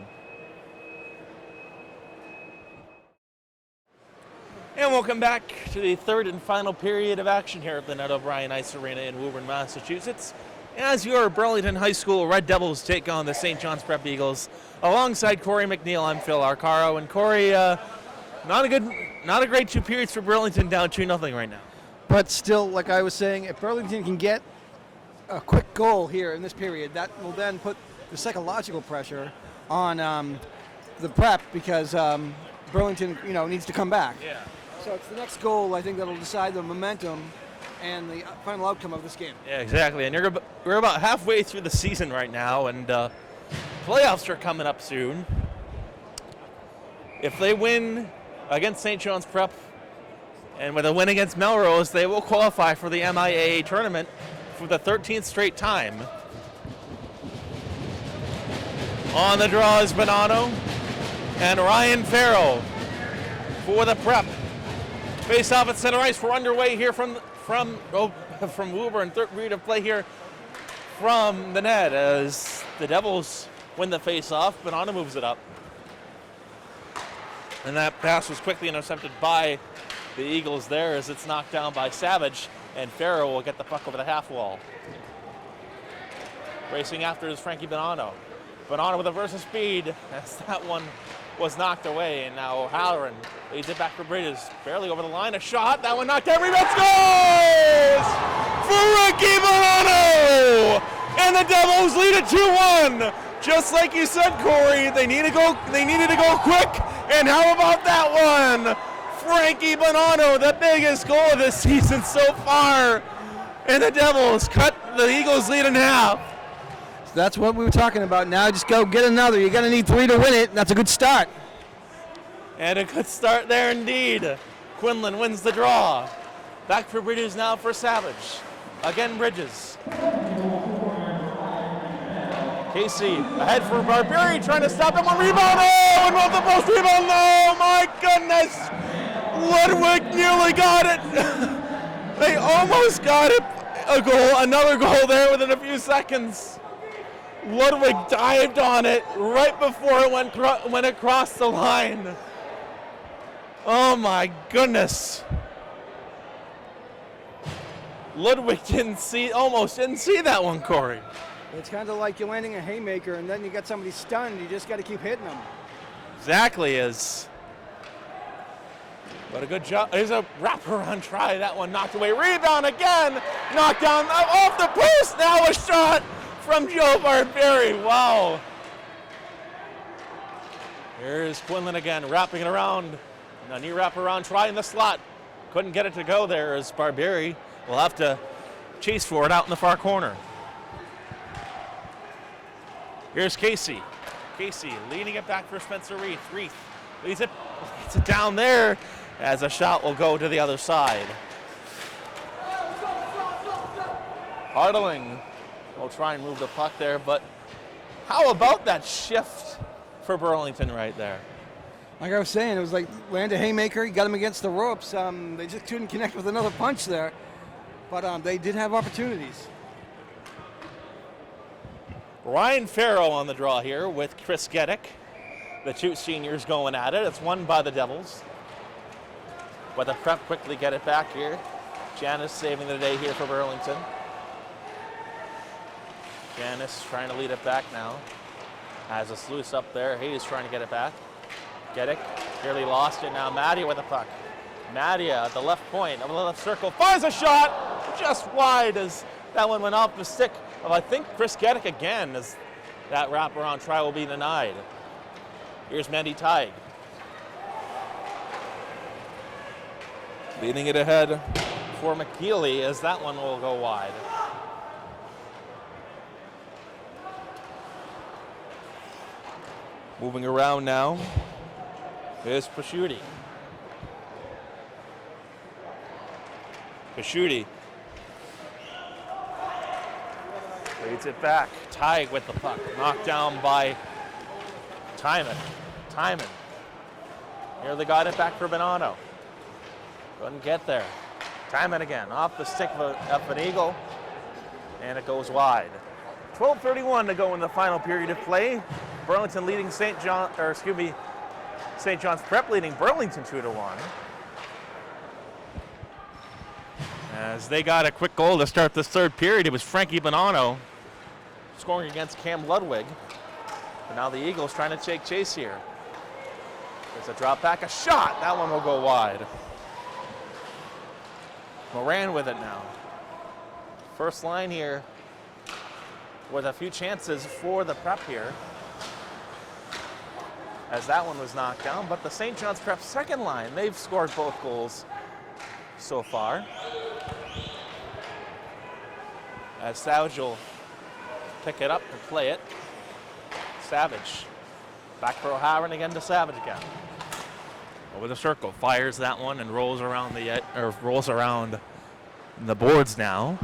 And welcome back to the third and final period of action here at the Ned O'Brien Ice Arena in Woburn, Massachusetts. As your Burlington High School Red Devils take on the St. John's Prep Eagles. Alongside Corey McNeil, I'm Phil Arcaro. And Corey, not a great 2 periods for Burlington, down 2-0 right now. But still, like I was saying, if Burlington can get a quick goal here in this period, that will then put the psychological pressure on the Prep, because Burlington, needs to come back. Yeah. So it's the next goal, I think, that'll decide the momentum and the final outcome of this game. Yeah, exactly. And we're about halfway through the season right now, and playoffs are coming up soon. If they win against St. John's Prep, and with a win against Melrose, they will qualify for the MIAA tournament for the 13th straight time. On the draw is Bonanno and Ryan Farrell for the Prep. Face off at center ice. We're underway here from Woburn. Third period of play here from the net as the Devils win the face off. Bonanno moves it up. And that pass was quickly intercepted by the Eagles there as it's knocked down by Savage, and Farrell will get the puck over the half wall. Racing after is Frankie Bonanno. Bonanno with a burst of speed as that one was knocked away, and now Halloran leads it back for Bridges. Barely over the line, a shot, that one knocked down, rebound scores! For Frankie Bonanno! And the Devils lead it 2-1. Just like you said, Corey, they needed to go quick, and how about that one? Frankie Bonanno, the biggest goal of this season so far. And the Devils cut the Eagles' lead in half. So that's what we were talking about. Now just go get another. You're going to need 3 to win it. That's a good start. And a good start there indeed. Quinlan wins the draw. Back for Bridges now for Savage. Again, Bridges. Casey ahead for Barbieri, trying to stop him. One rebound. Oh, and off the post rebound. Oh, my goodness. Ludwig nearly got it. They almost got it. A goal, another goal there within a few seconds. Ludwig dived on it right before it went across the line. Oh my goodness. Ludwig almost didn't see that one, Corey. It's kind of like you're landing a haymaker and then you got somebody stunned. You just got to keep hitting them. Exactly is. But a good job. There's a wraparound try. That one knocked away. Rebound again. Knocked down off the post. Now a shot from Joe Barbieri. Wow. Here's Quinlan again, wrapping it around. A knee wraparound try in the slot. Couldn't get it to go there as Barbieri will have to chase for it out in the far corner. Here's Casey. Casey leading it back for Spencer Reith. Reith leads it down there as a shot will go to the other side. Hartling will try and move the puck there, but how about that shift for Burlington right there? Like I was saying, it was like land a haymaker, he got him against the ropes. They just couldn't connect with another punch there, but they did have opportunities. Ryan Farrell on the draw here with Chris Geddick. The two seniors going at it. It's won by the Devils. But the Prep quickly get it back here. Janice saving the day here for Burlington. Janice trying to lead it back now. Has a sluice up there. Hayes trying to get it back. Get it. Nearly lost it now. Madia with the puck. Madia at the left point, of the left circle, fires a shot just wide as that one went off the stick of, I think, Chris Geddick again, as that wraparound try will be denied. Here's Mandy Teig. Leading it ahead for McKeely as that one will go wide. Moving around now is Pasciuti. Pasciuti leads it back. Teig with the puck. Knocked down by Timon. Nearly got it back for Bonanno. Couldn't get there. Timon again, off the stick of an Eagle, and it goes wide. 12:31 to go in the final period of play. Burlington leading St. John's Prep leading Burlington 2-1. As they got a quick goal to start this third period, it was Frankie Bonanno scoring against Cam Ludwig. But now the Eagles trying to take chase here. There's a drop back, a shot. That one will go wide. Moran with it now. First line here with a few chances for the Prep here, as that one was knocked down. But the St. John's Prep second line, they've scored both goals so far. As Savage will pick it up and play it. Savage. Back for O'Halloran again to Savage again. Over the circle, fires that one and rolls around the boards now.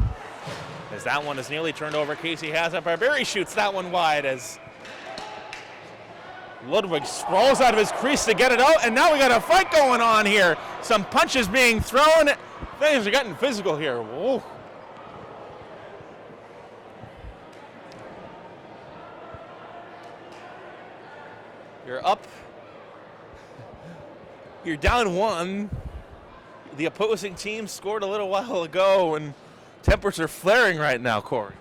As that one is nearly turned over, Casey has it. Barberi shoots that one wide as Ludwig sprawls out of his crease to get it out, and now we got a fight going on here. Some punches being thrown. Things are getting physical here. Whoa. You're up. You're down one. The opposing team scored a little while ago, and tempers are flaring right now, Corey.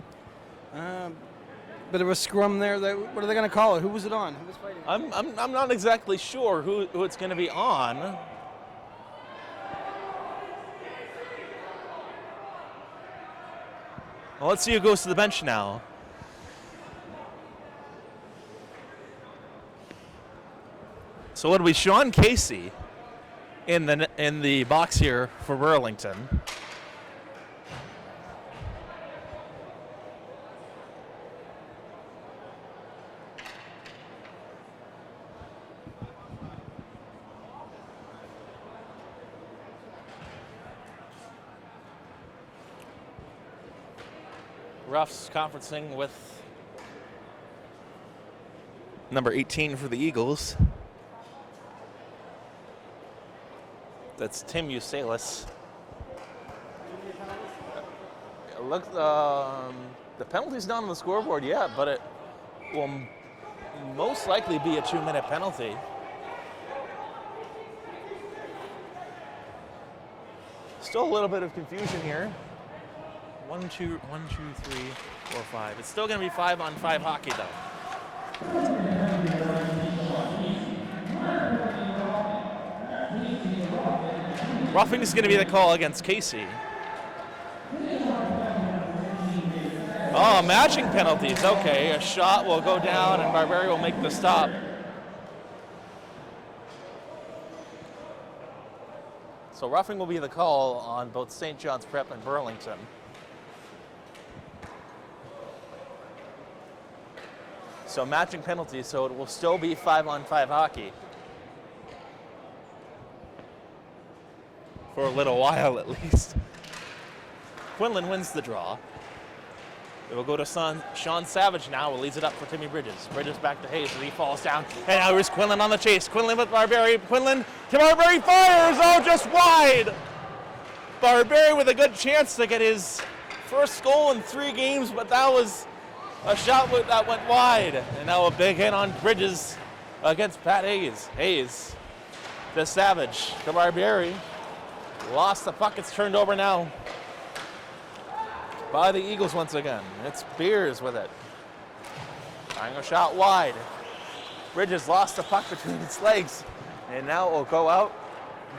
Bit of a scrum there. What are they going to call it? Who was it on? Who was fighting? I'm not exactly sure who it's going to be on. Well, let's see who goes to the bench now. So it'll be Sean Casey in the box here for Burlington. Ruff's conferencing with number 18 for the Eagles. That's Tim Usalis. Look, the penalty's not on the scoreboard yet, but it will most likely be a 2-minute penalty. Still a little bit of confusion here. 1, 2, 3, 4, 5. It's still going to be 5-on-5 hockey, though. Roughing is going to be the call against Casey. Oh, matching penalties. Okay, a shot will go down and Barberi will make the stop. So roughing will be the call on both St. John's Prep and Burlington. So matching penalties, so it will still be 5-on-5 hockey. For a little while, at least. Quinlan wins the draw. It will go to Sean Savage now, who leads it up for Timmy Bridges. Bridges back to Hayes as he falls down. And now here's Quinlan on the chase. Quinlan with Barberi. Quinlan to Barberi, fires! Oh, just wide! Barberi with a good chance to get his first goal in 3 games, but that was a shot that went wide. And now a big hit on Bridges against Pat Hayes. Hayes, the Savage, to Barbieri. Lost the puck. It's turned over now by the Eagles once again. It's Beers with it. Trying a shot wide. Bridges lost the puck between its legs. And now it will go out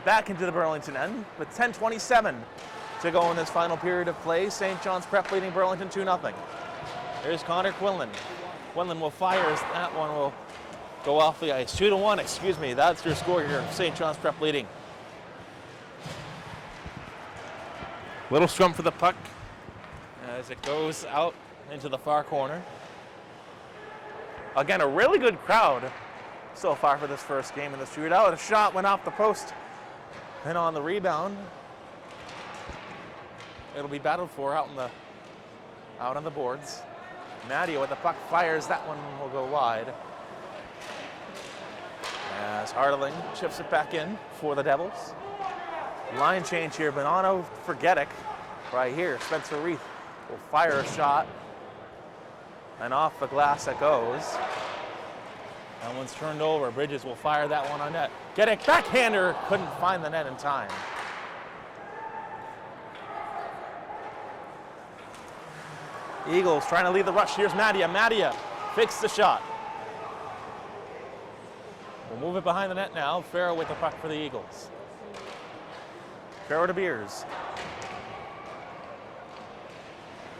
back into the Burlington end with 10:27 to go in this final period of play. St. John's Prep leading Burlington 2-0. Here's Connor Quinlan. Quinlan will fire as that one will go off the ice. 2-1, excuse me. That's your score here. St. John's Prep leading. Little scrum for the puck as it goes out into the far corner. Again, a really good crowd so far for this first game in the shootout. A shot went off the post and on the rebound. It'll be battled for out on the boards. Nadia with the puck fires. That one will go wide. As Hardeling chips it back in for the Devils. Line change here. Bonanno for Geddick. Right here, Spencer Reith will fire a shot. And off the glass it goes. That one's turned over. Bridges will fire that one on net. Geddick, backhander, couldn't find the net in time. Eagles trying to lead the rush. Here's Madia. Madia fakes the shot. We'll move it behind the net now. Farrow with the puck for the Eagles. Farrow to Beers.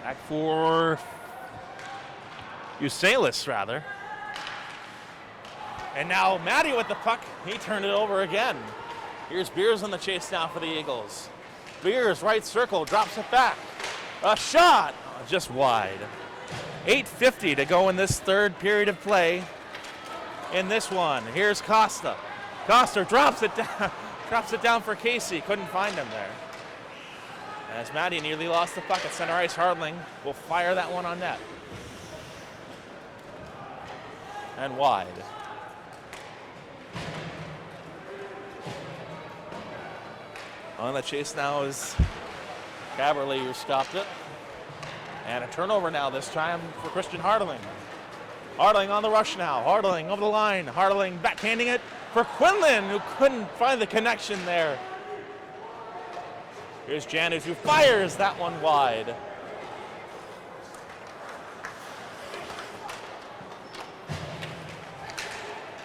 Back for Usalis, rather. And now Maddie with the puck. He turned it over again. Here's Beers on the chase now for the Eagles. Beers, right circle, drops it back. A shot, just wide. 8:50 to go in this third period of play in this one. Here's Costa. Costa drops it down for Casey. Couldn't find him there. As Maddie nearly lost the puck at center ice, Hardling will fire that one on net. And wide. On the chase now is Caberly who stopped it. And a turnover now this time for Christian Hardling. Hardling on the rush now. Hardling over the line. Hardling backhanding it for Quinlan, who couldn't find the connection there. Here's Janus who fires that one wide.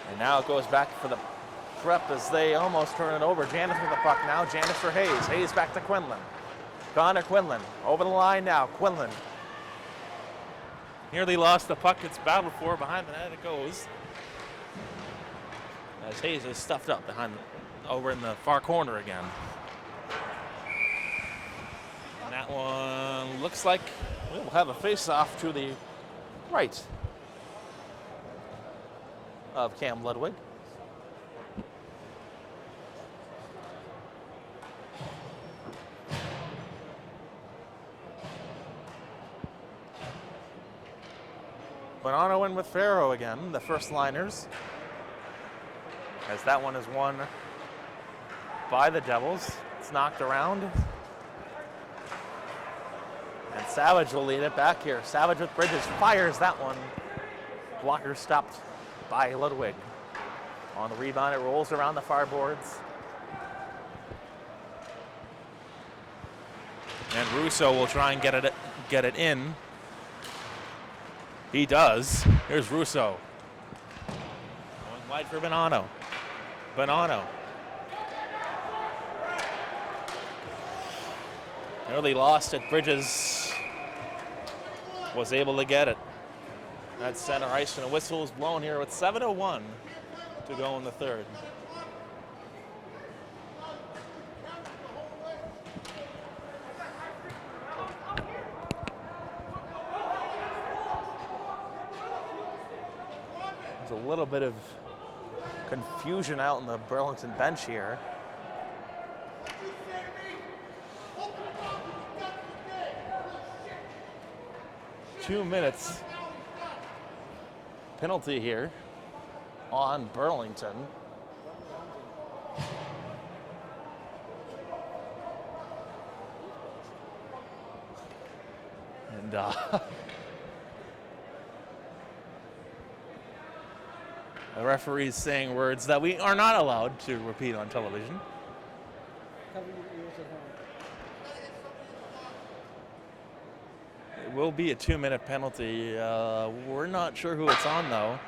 And now it goes back for the Prep as they almost turn it over. Janus with the puck now. Janus for Hayes. Hayes back to Quinlan. Connor Quinlan over the line now. Quinlan nearly lost the puck. It's battled for. Behind the net it goes. As Hayes is stuffed up over in the far corner again. And that one looks like we'll have a face-off to the right of Cam Ludwig. Bonanno in with Farrow again, the first liners. As that one is won by the Devils. It's knocked around. And Savage will lead it back here. Savage with Bridges fires that one. Blocker stopped by Ludwig. On the rebound, it rolls around the far boards. And Russo will try and get it in. He does. Here's Russo. Going wide for Bonanno. Bonanno. Nearly lost it. Bridges was able to get it. That's center ice, and a whistle is blown here with 7:01 to go in the third. There's a little bit of confusion out in the Burlington bench here. Two minutes penalty here on Burlington. And The referee is saying words that we are not allowed to repeat on television. Cover your ears at home. It will be a 2-minute penalty. We're not sure who it's on, though.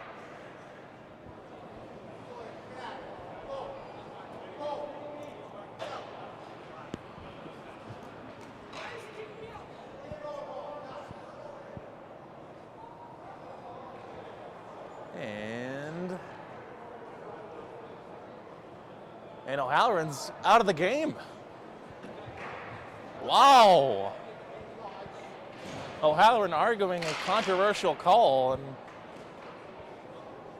And O'Halloran's out of the game. Wow. O'Halloran arguing a controversial call, and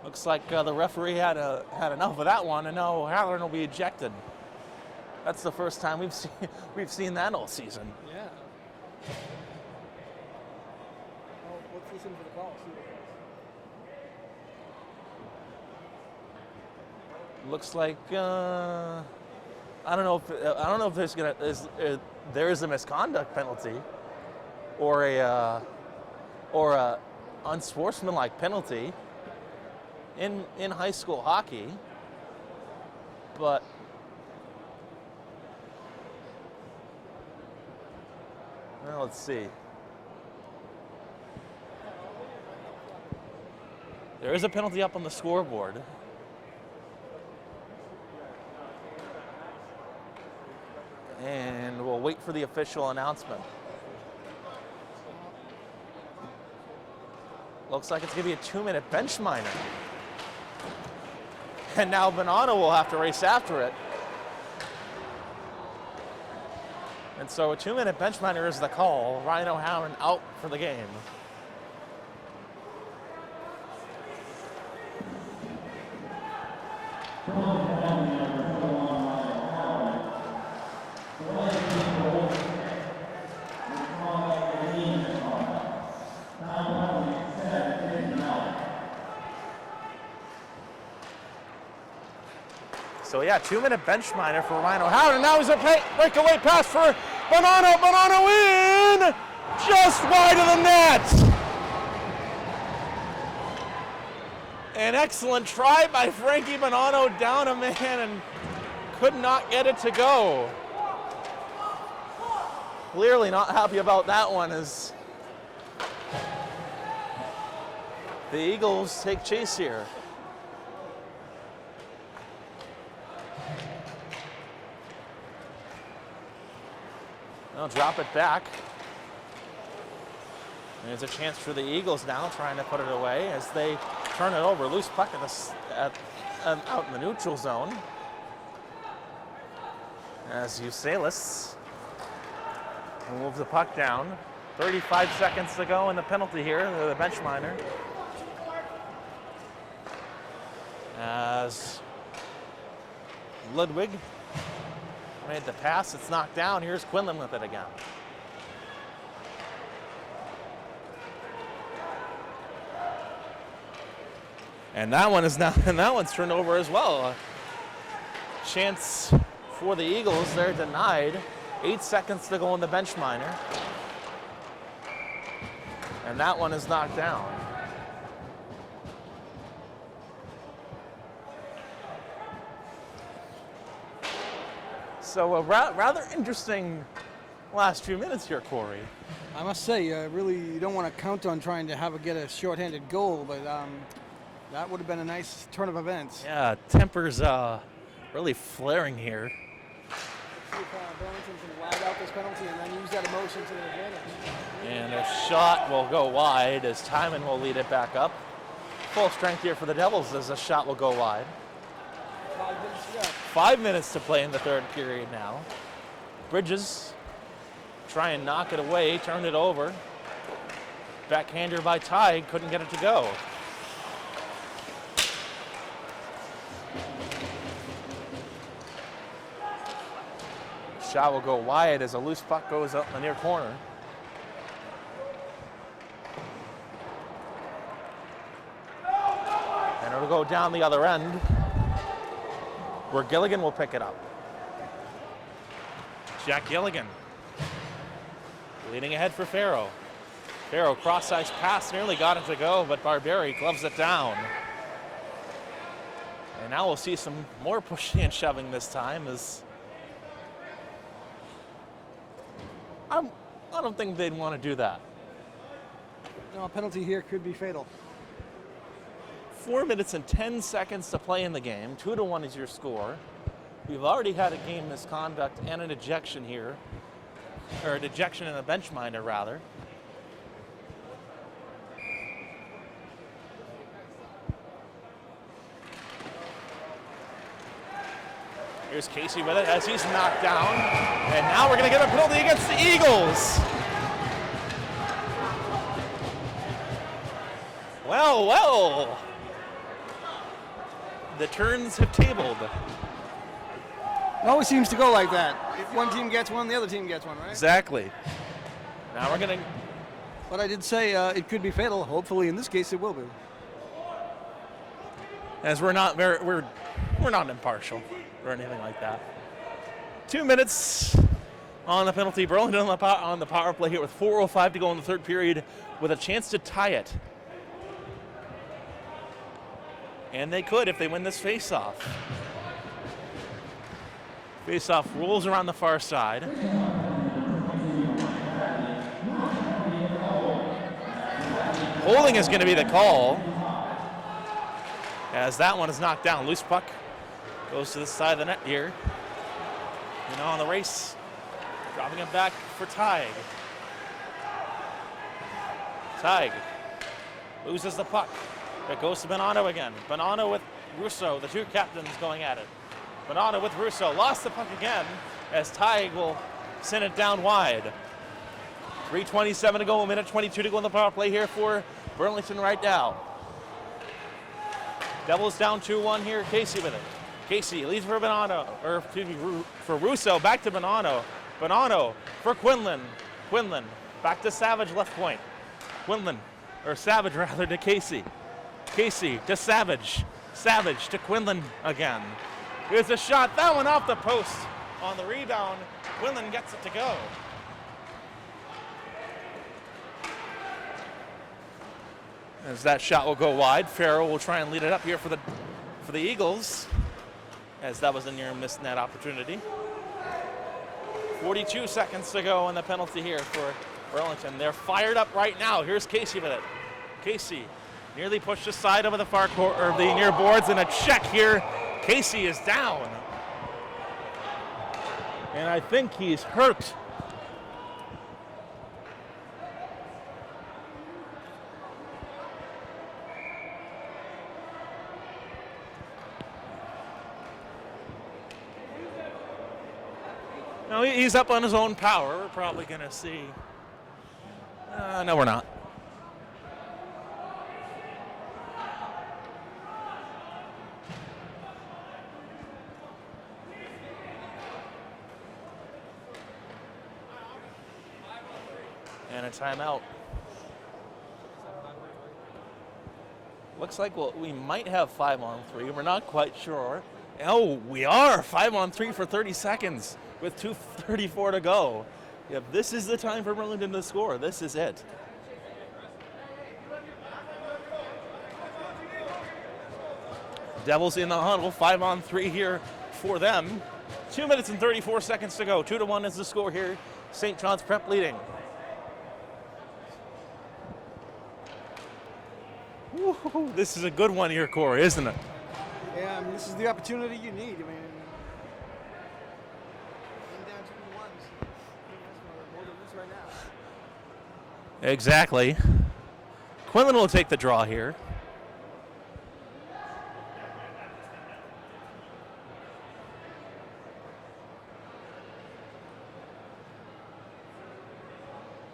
looks like the referee had enough of that one, and now O'Halloran will be ejected. That's the first time we've seen that all season. Yeah. Well, let's listen for the call. See what it is. Looks like I don't know if there is a misconduct penalty or a unsportsmanlike penalty in high school hockey, but well, let's see. There is a penalty up on the scoreboard. And we'll wait for the official announcement. Looks like it's going to be a 2-minute bench minor. And now Bonanno will have to race after it. And so a 2-minute bench minor is the call. Ryan O'Halloran out for the game. So yeah, 2-minute bench minor for Ryan O'Halloran. Now he's a breakaway pass for Bonanno. Bonanno in! Just wide of the net! An excellent try by Frankie Bonanno, down a man and could not get it to go. Clearly not happy about that one as the Eagles take chase here. They'll drop it back. There's a chance for the Eagles now, trying to put it away as they turn it over. Loose puck out in the neutral zone. As Usalis will move the puck down. 35 seconds to go in the penalty here, the bench minor. As Ludwig made the pass, it's knocked down. Here's Quinlan with it again. And that one's turned over as well. A chance for the Eagles, they're denied. 8 seconds to go in the bench minor. And that one is knocked down. So a rather interesting last few minutes here, Corey. I must say, really, you don't want to count on trying to get a shorthanded goal, but that would have been a nice turn of events. Yeah, tempers really flaring here. See if Burlington can ride out this penalty and then use that emotion to their advantage. And a shot will go wide as Timon will lead it back up. Full strength here for the Devils as a shot will go wide. 5 minutes to go. 5 minutes to play in the third period now. Bridges try and knock it away, turned it over. Backhander by Ty, couldn't get it to go. Shot will go wide as a loose puck goes up in the near corner. And it'll go down the other end, where Gilligan will pick it up. Jack Gilligan leading ahead for Farrow. Farrow cross-ice pass, nearly got it to go, but Barberi gloves it down. And now we'll see some more pushing and shoving this time. I don't think they'd want to do that. No, a penalty here could be fatal. 4 minutes and 10 seconds to play in the game. 2-1 is your score. We've already had a game misconduct and an ejection here. Or an ejection and a bench minder, rather. Here's Casey with it as he's knocked down. And now we're going to get a penalty against the Eagles. Well. The turns have tabled. It always seems to go like that. If one team gets one, the other team gets one, right? Exactly. Now we're going to... But I did say it could be fatal. Hopefully, in this case, it will be. As we're not impartial or anything like that. 2 minutes on the penalty. Burlington on the power play here with 4:05 to go in the third period with a chance to tie it. And they could if they win this face-off. Face-off rolls around the far side. Holding is going to be the call, as that one is knocked down. Loose puck goes to the side of the net here. You know, on the race, dropping it back for Tig. Tig loses the puck. It goes to Bonanno again. Bonanno with Russo, the two captains going at it. Bonanno with Russo, lost the puck again as Tig will send it down wide. 3:27 to go, a minute 22 to go in the power play here for Burlington right now. Devils down 2-1 here, Casey with it. Casey leads for Bonanno, or excuse me, for Russo, back to Bonanno. Bonanno for Quinlan. Quinlan back to Savage, left point. Quinlan, or Savage rather, to Casey. Casey to Savage. Savage to Quinlan again. Here's a shot, that one off the post. On the rebound, Quinlan gets it to go. As that shot will go wide, Farrell will try and lead it up here for the Eagles, as that was a near missed net opportunity. 42 seconds to go in the penalty here for Burlington. They're fired up right now. Here's Casey with it. Casey nearly pushed aside over the far court, or the near boards, and a check here. Casey is down. And I think he's hurt. No, he's up on his own power. We're probably going to see. No, we're not. And a timeout. Looks like we might have 5-on-3. We're not quite sure. Oh, we are 5-on-3 for 30 seconds with 2:34 to go. If this is the time for Burlington to score, this is it. Devils in the huddle, 5-on-3 here for them. 2 minutes and 34 seconds to go. 2-1 is the score here. St. John's Prep leading. Woo-hoo-hoo. This is a good one here, Corey, isn't it? Yeah, I mean, this is the opportunity you need. I mean, down 2-1s. More than this right now. Exactly. Quinlan will take the draw here.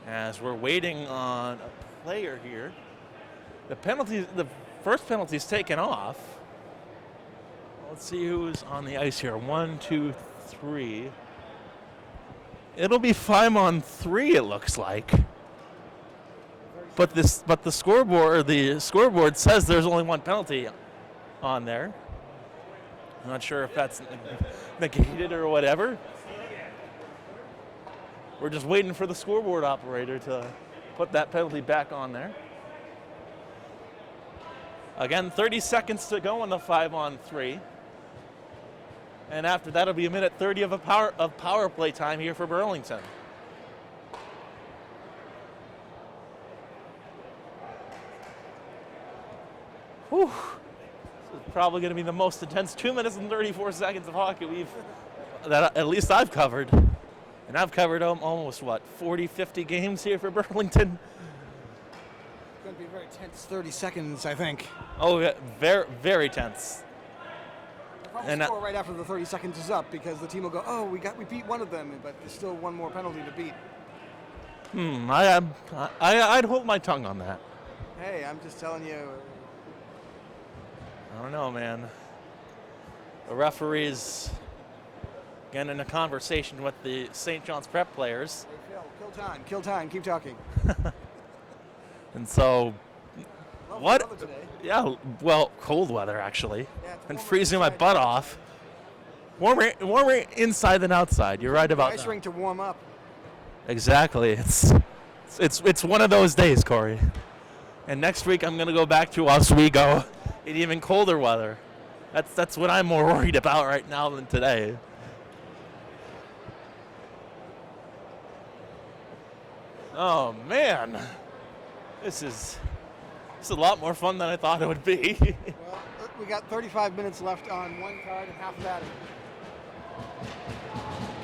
As we're waiting on a player here. The first penalty is taken off. Let's see who's on the ice here. 1, 2, 3. It'll be 5-on-3, it looks like. But the scoreboard says there's only one penalty on there. I'm not sure if that's negated or whatever. We're just waiting for the scoreboard operator to put that penalty back on there. Again, 30 seconds to go in the 5-on-3. And after that, it'll be a minute 30 of power play time here for Burlington. Whew. This is probably going to be the most intense 2 minutes and 34 seconds of hockey that at least I've covered. And I've covered almost, 40, 50 games here for Burlington. It's going to be a very tense 30 seconds, I think. Oh, yeah, very, very tense. Probably score right after the 30 seconds is up because the team will go, oh, we beat one of them, but there's still one more penalty to beat. I'd hold my tongue on that. Hey, I'm just telling you. I don't know, man. The referees getting in a conversation with the St. John's Prep players. Hey, Phil, kill time, keep talking. And so, Lovely what? weather today. Yeah, well, cold weather actually, Yeah, it's and warmer freezing my inside butt than off. Warmer inside than outside. You're right about Ice that. rink to warm up. Exactly. It's one of those days, Corey. And next week I'm gonna go back to Oswego in even colder weather. That's what I'm more worried about right now than today. Oh man, this is a lot more fun than I thought it would be. Well, we got 35 minutes left on one card and half of that.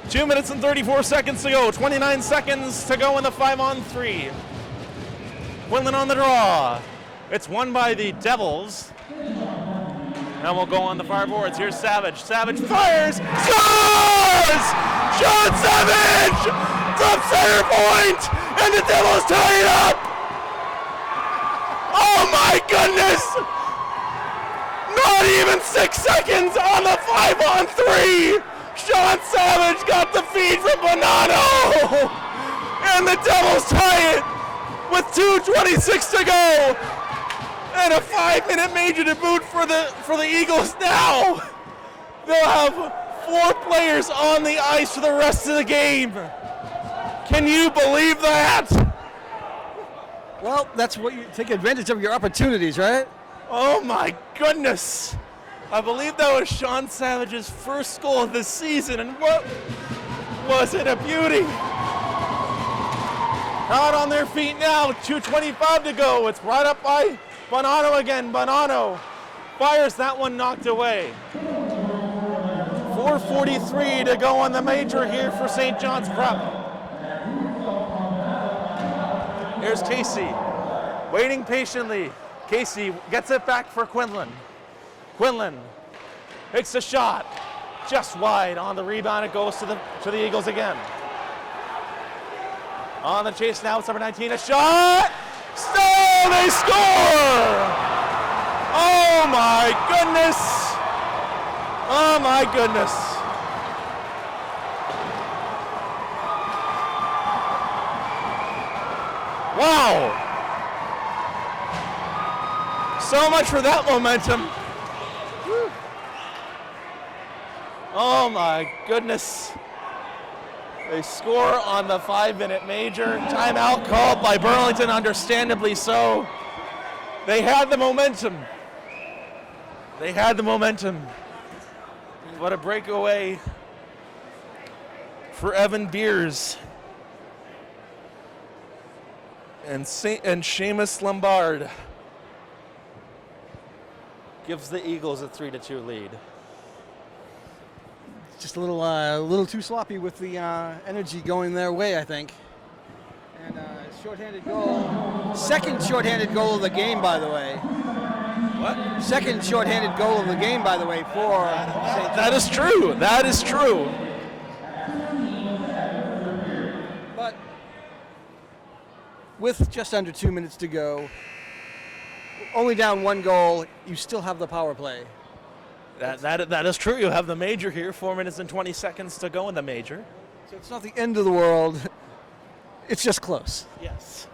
2 minutes and 34 seconds to go. 29 seconds to go in the 5-on-3. Quinlan on the draw. It's won by the Devils. And we'll go on the far boards. Here's Savage. Savage fires. Scores! Sean Savage from center point, and the Devils tie it up. Oh my goodness! Not even 6 seconds on the 5-on-3. Sean Savage got the feed from Bonanno, and the Devils tie it with 2:26 to go, and a 5-minute major to boot for the Eagles. Now they'll have 4 players on the ice for the rest of the game. Can you believe that? Well, that's what you take advantage of your opportunities, right? Oh my goodness. I believe that was Sean Savage's first goal of the season, and what was it, a beauty? Out on their feet now, 2:25 to go. It's right up by Bonanno again. Bonanno fires that one, knocked away. 4:43 to go on the major here for St. John's Prep. Here's Casey, waiting patiently. Casey gets it back for Quinlan. Quinlan takes a shot, just wide on the rebound. It goes to the Eagles again. On the chase now, it's number 19, a shot! Still, they score! Oh my goodness! Oh my goodness! Wow! So much for that momentum. Oh my goodness. They score on the 5-minute major. Timeout called by Burlington, understandably so. They had the momentum. They had the momentum. What a breakaway for Evan Beers and Seamus Lombard gives the Eagles a 3-2 lead. Just a little too sloppy with the energy going their way, I think. And shorthanded goal. Second shorthanded goal of the game, by the way. What? Second shorthanded goal of the game, by the way, for St. That is true. That is true. But with just under 2 minutes to go, only down 1 goal, you still have the power play. That is true. You have the major here. 4 minutes and 20 seconds to go in the major. So it's not the end of the world. It's just close. Yes.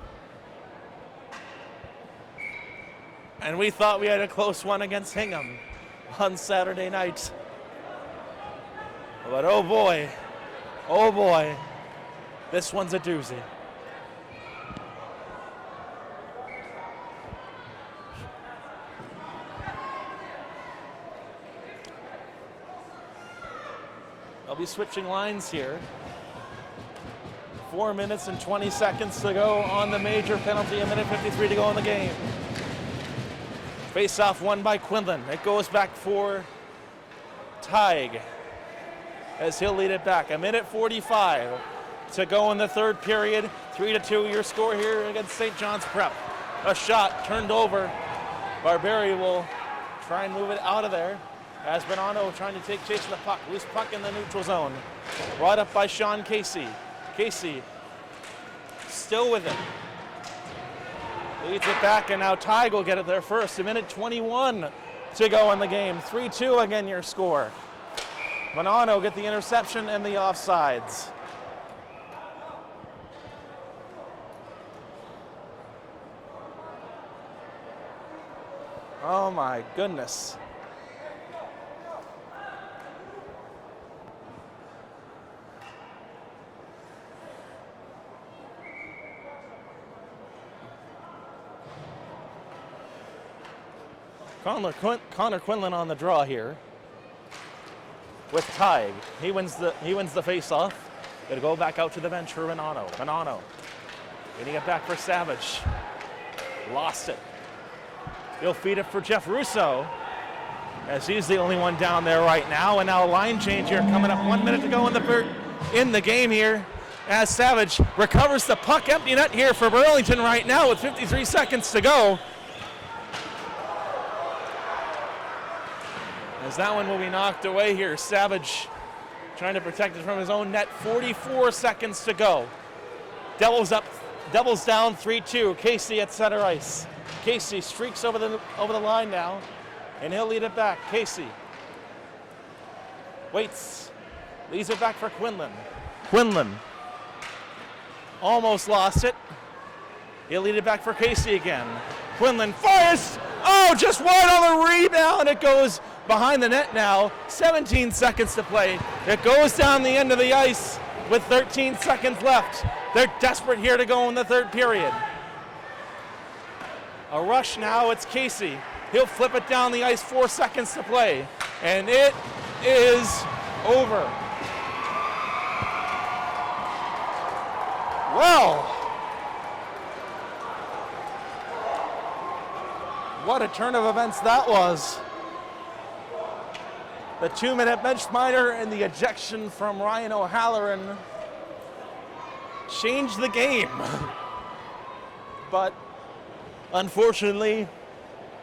And we thought we had a close one against Hingham on Saturday night. But oh boy, this one's a doozy. be switching lines here. 4 minutes and 20 seconds to go on the major penalty, a minute 53 to go in the game. Face-off won by Quinlan. It goes back for Tig as he'll lead it back. A minute 45 to go in the third period. 3-2 your score here against St. John's Prep. A shot turned over. Barberi will try and move it out of there as Bonanno trying to take chase of the puck. Loose puck in the neutral zone. Brought up by Sean Casey. Casey still with it. Leads it back, and now Tig will get it there first. A minute 21 to go in the game. 3-2 again your score. Bonanno get the interception and the offsides. Oh my goodness. Connor Quinlan on the draw here with Tig. He wins the face-off. Gonna go back out to the bench for Bonanno. Bonanno getting it back for Savage. Lost it. He'll feed it for Jeff Russo as he's the only one down there right now. And now a line change here coming up. 1 minute to go in the game here as Savage recovers the puck. Empty net here for Burlington right now with 53 seconds to go. As that one will be knocked away here. Savage trying to protect it from his own net. 44 seconds to go. Devils down 3-2. Casey at center ice. Casey streaks over the line now, and he'll lead it back. Casey waits, leads it back for Quinlan. Quinlan almost lost it. He'll lead it back for Casey again. Quinlan fires. Oh, just wide on the rebound. It goes behind the net now. 17 seconds to play. It goes down the end of the ice with 13 seconds left. They're desperate here to go in the third period. A rush now, it's Casey. He'll flip it down the ice, 4 seconds to play. And it is over. Well, what a turn of events that was. The 2-minute bench minor and the ejection from Ryan O'Halloran changed the game. But unfortunately,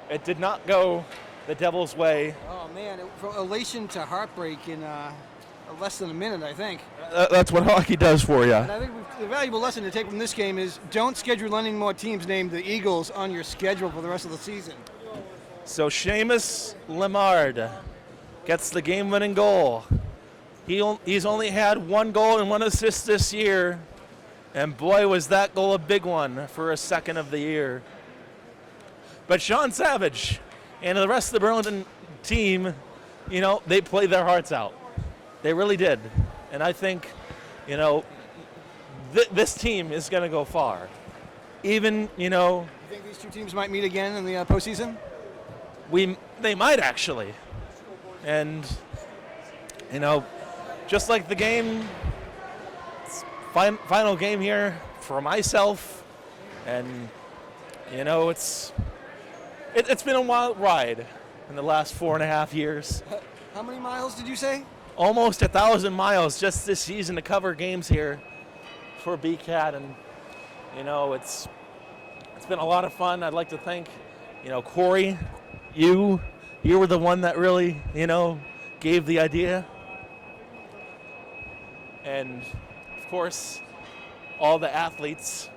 it did not go the Devils' way. Oh man, from elation to heartbreak in less than a minute, I think. That's what hockey does for you. And I think the valuable lesson to take from this game is don't schedule any more teams named the Eagles on your schedule for the rest of the season. So Seamus Lemard gets the game-winning goal. He's only had 1 goal and 1 assist this year, and boy, was that goal a big one for a second of the year. But Sean Savage and the rest of the Burlington team, they played their hearts out. They really did. And I think, this team is going to go far. Even, You think these two teams might meet again in the postseason? They might actually. And, just like the game, final game here for myself, and, it's been a wild ride in the last 4.5 years. How many miles did you say? Almost 1,000 miles just this season to cover games here for BCAT, and it's been a lot of fun. I'd like to thank Corey. You were the one that really gave the idea, and of course all the athletes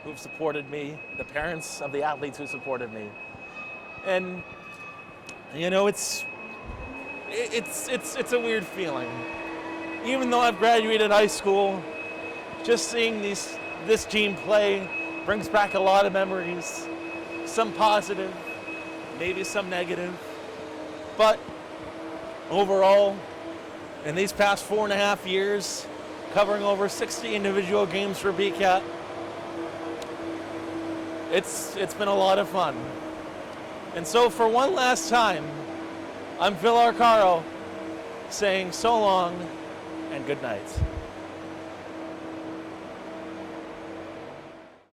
who've supported me, the parents of the athletes who supported me. And it's a weird feeling. Even though I've graduated high school, just seeing this team play brings back a lot of memories. Some positive, maybe some negative. But overall, in these past 4.5 years, covering over 60 individual games for BCAT, it's been a lot of fun. And so for one last time, I'm Phil Arcaro saying so long and good night.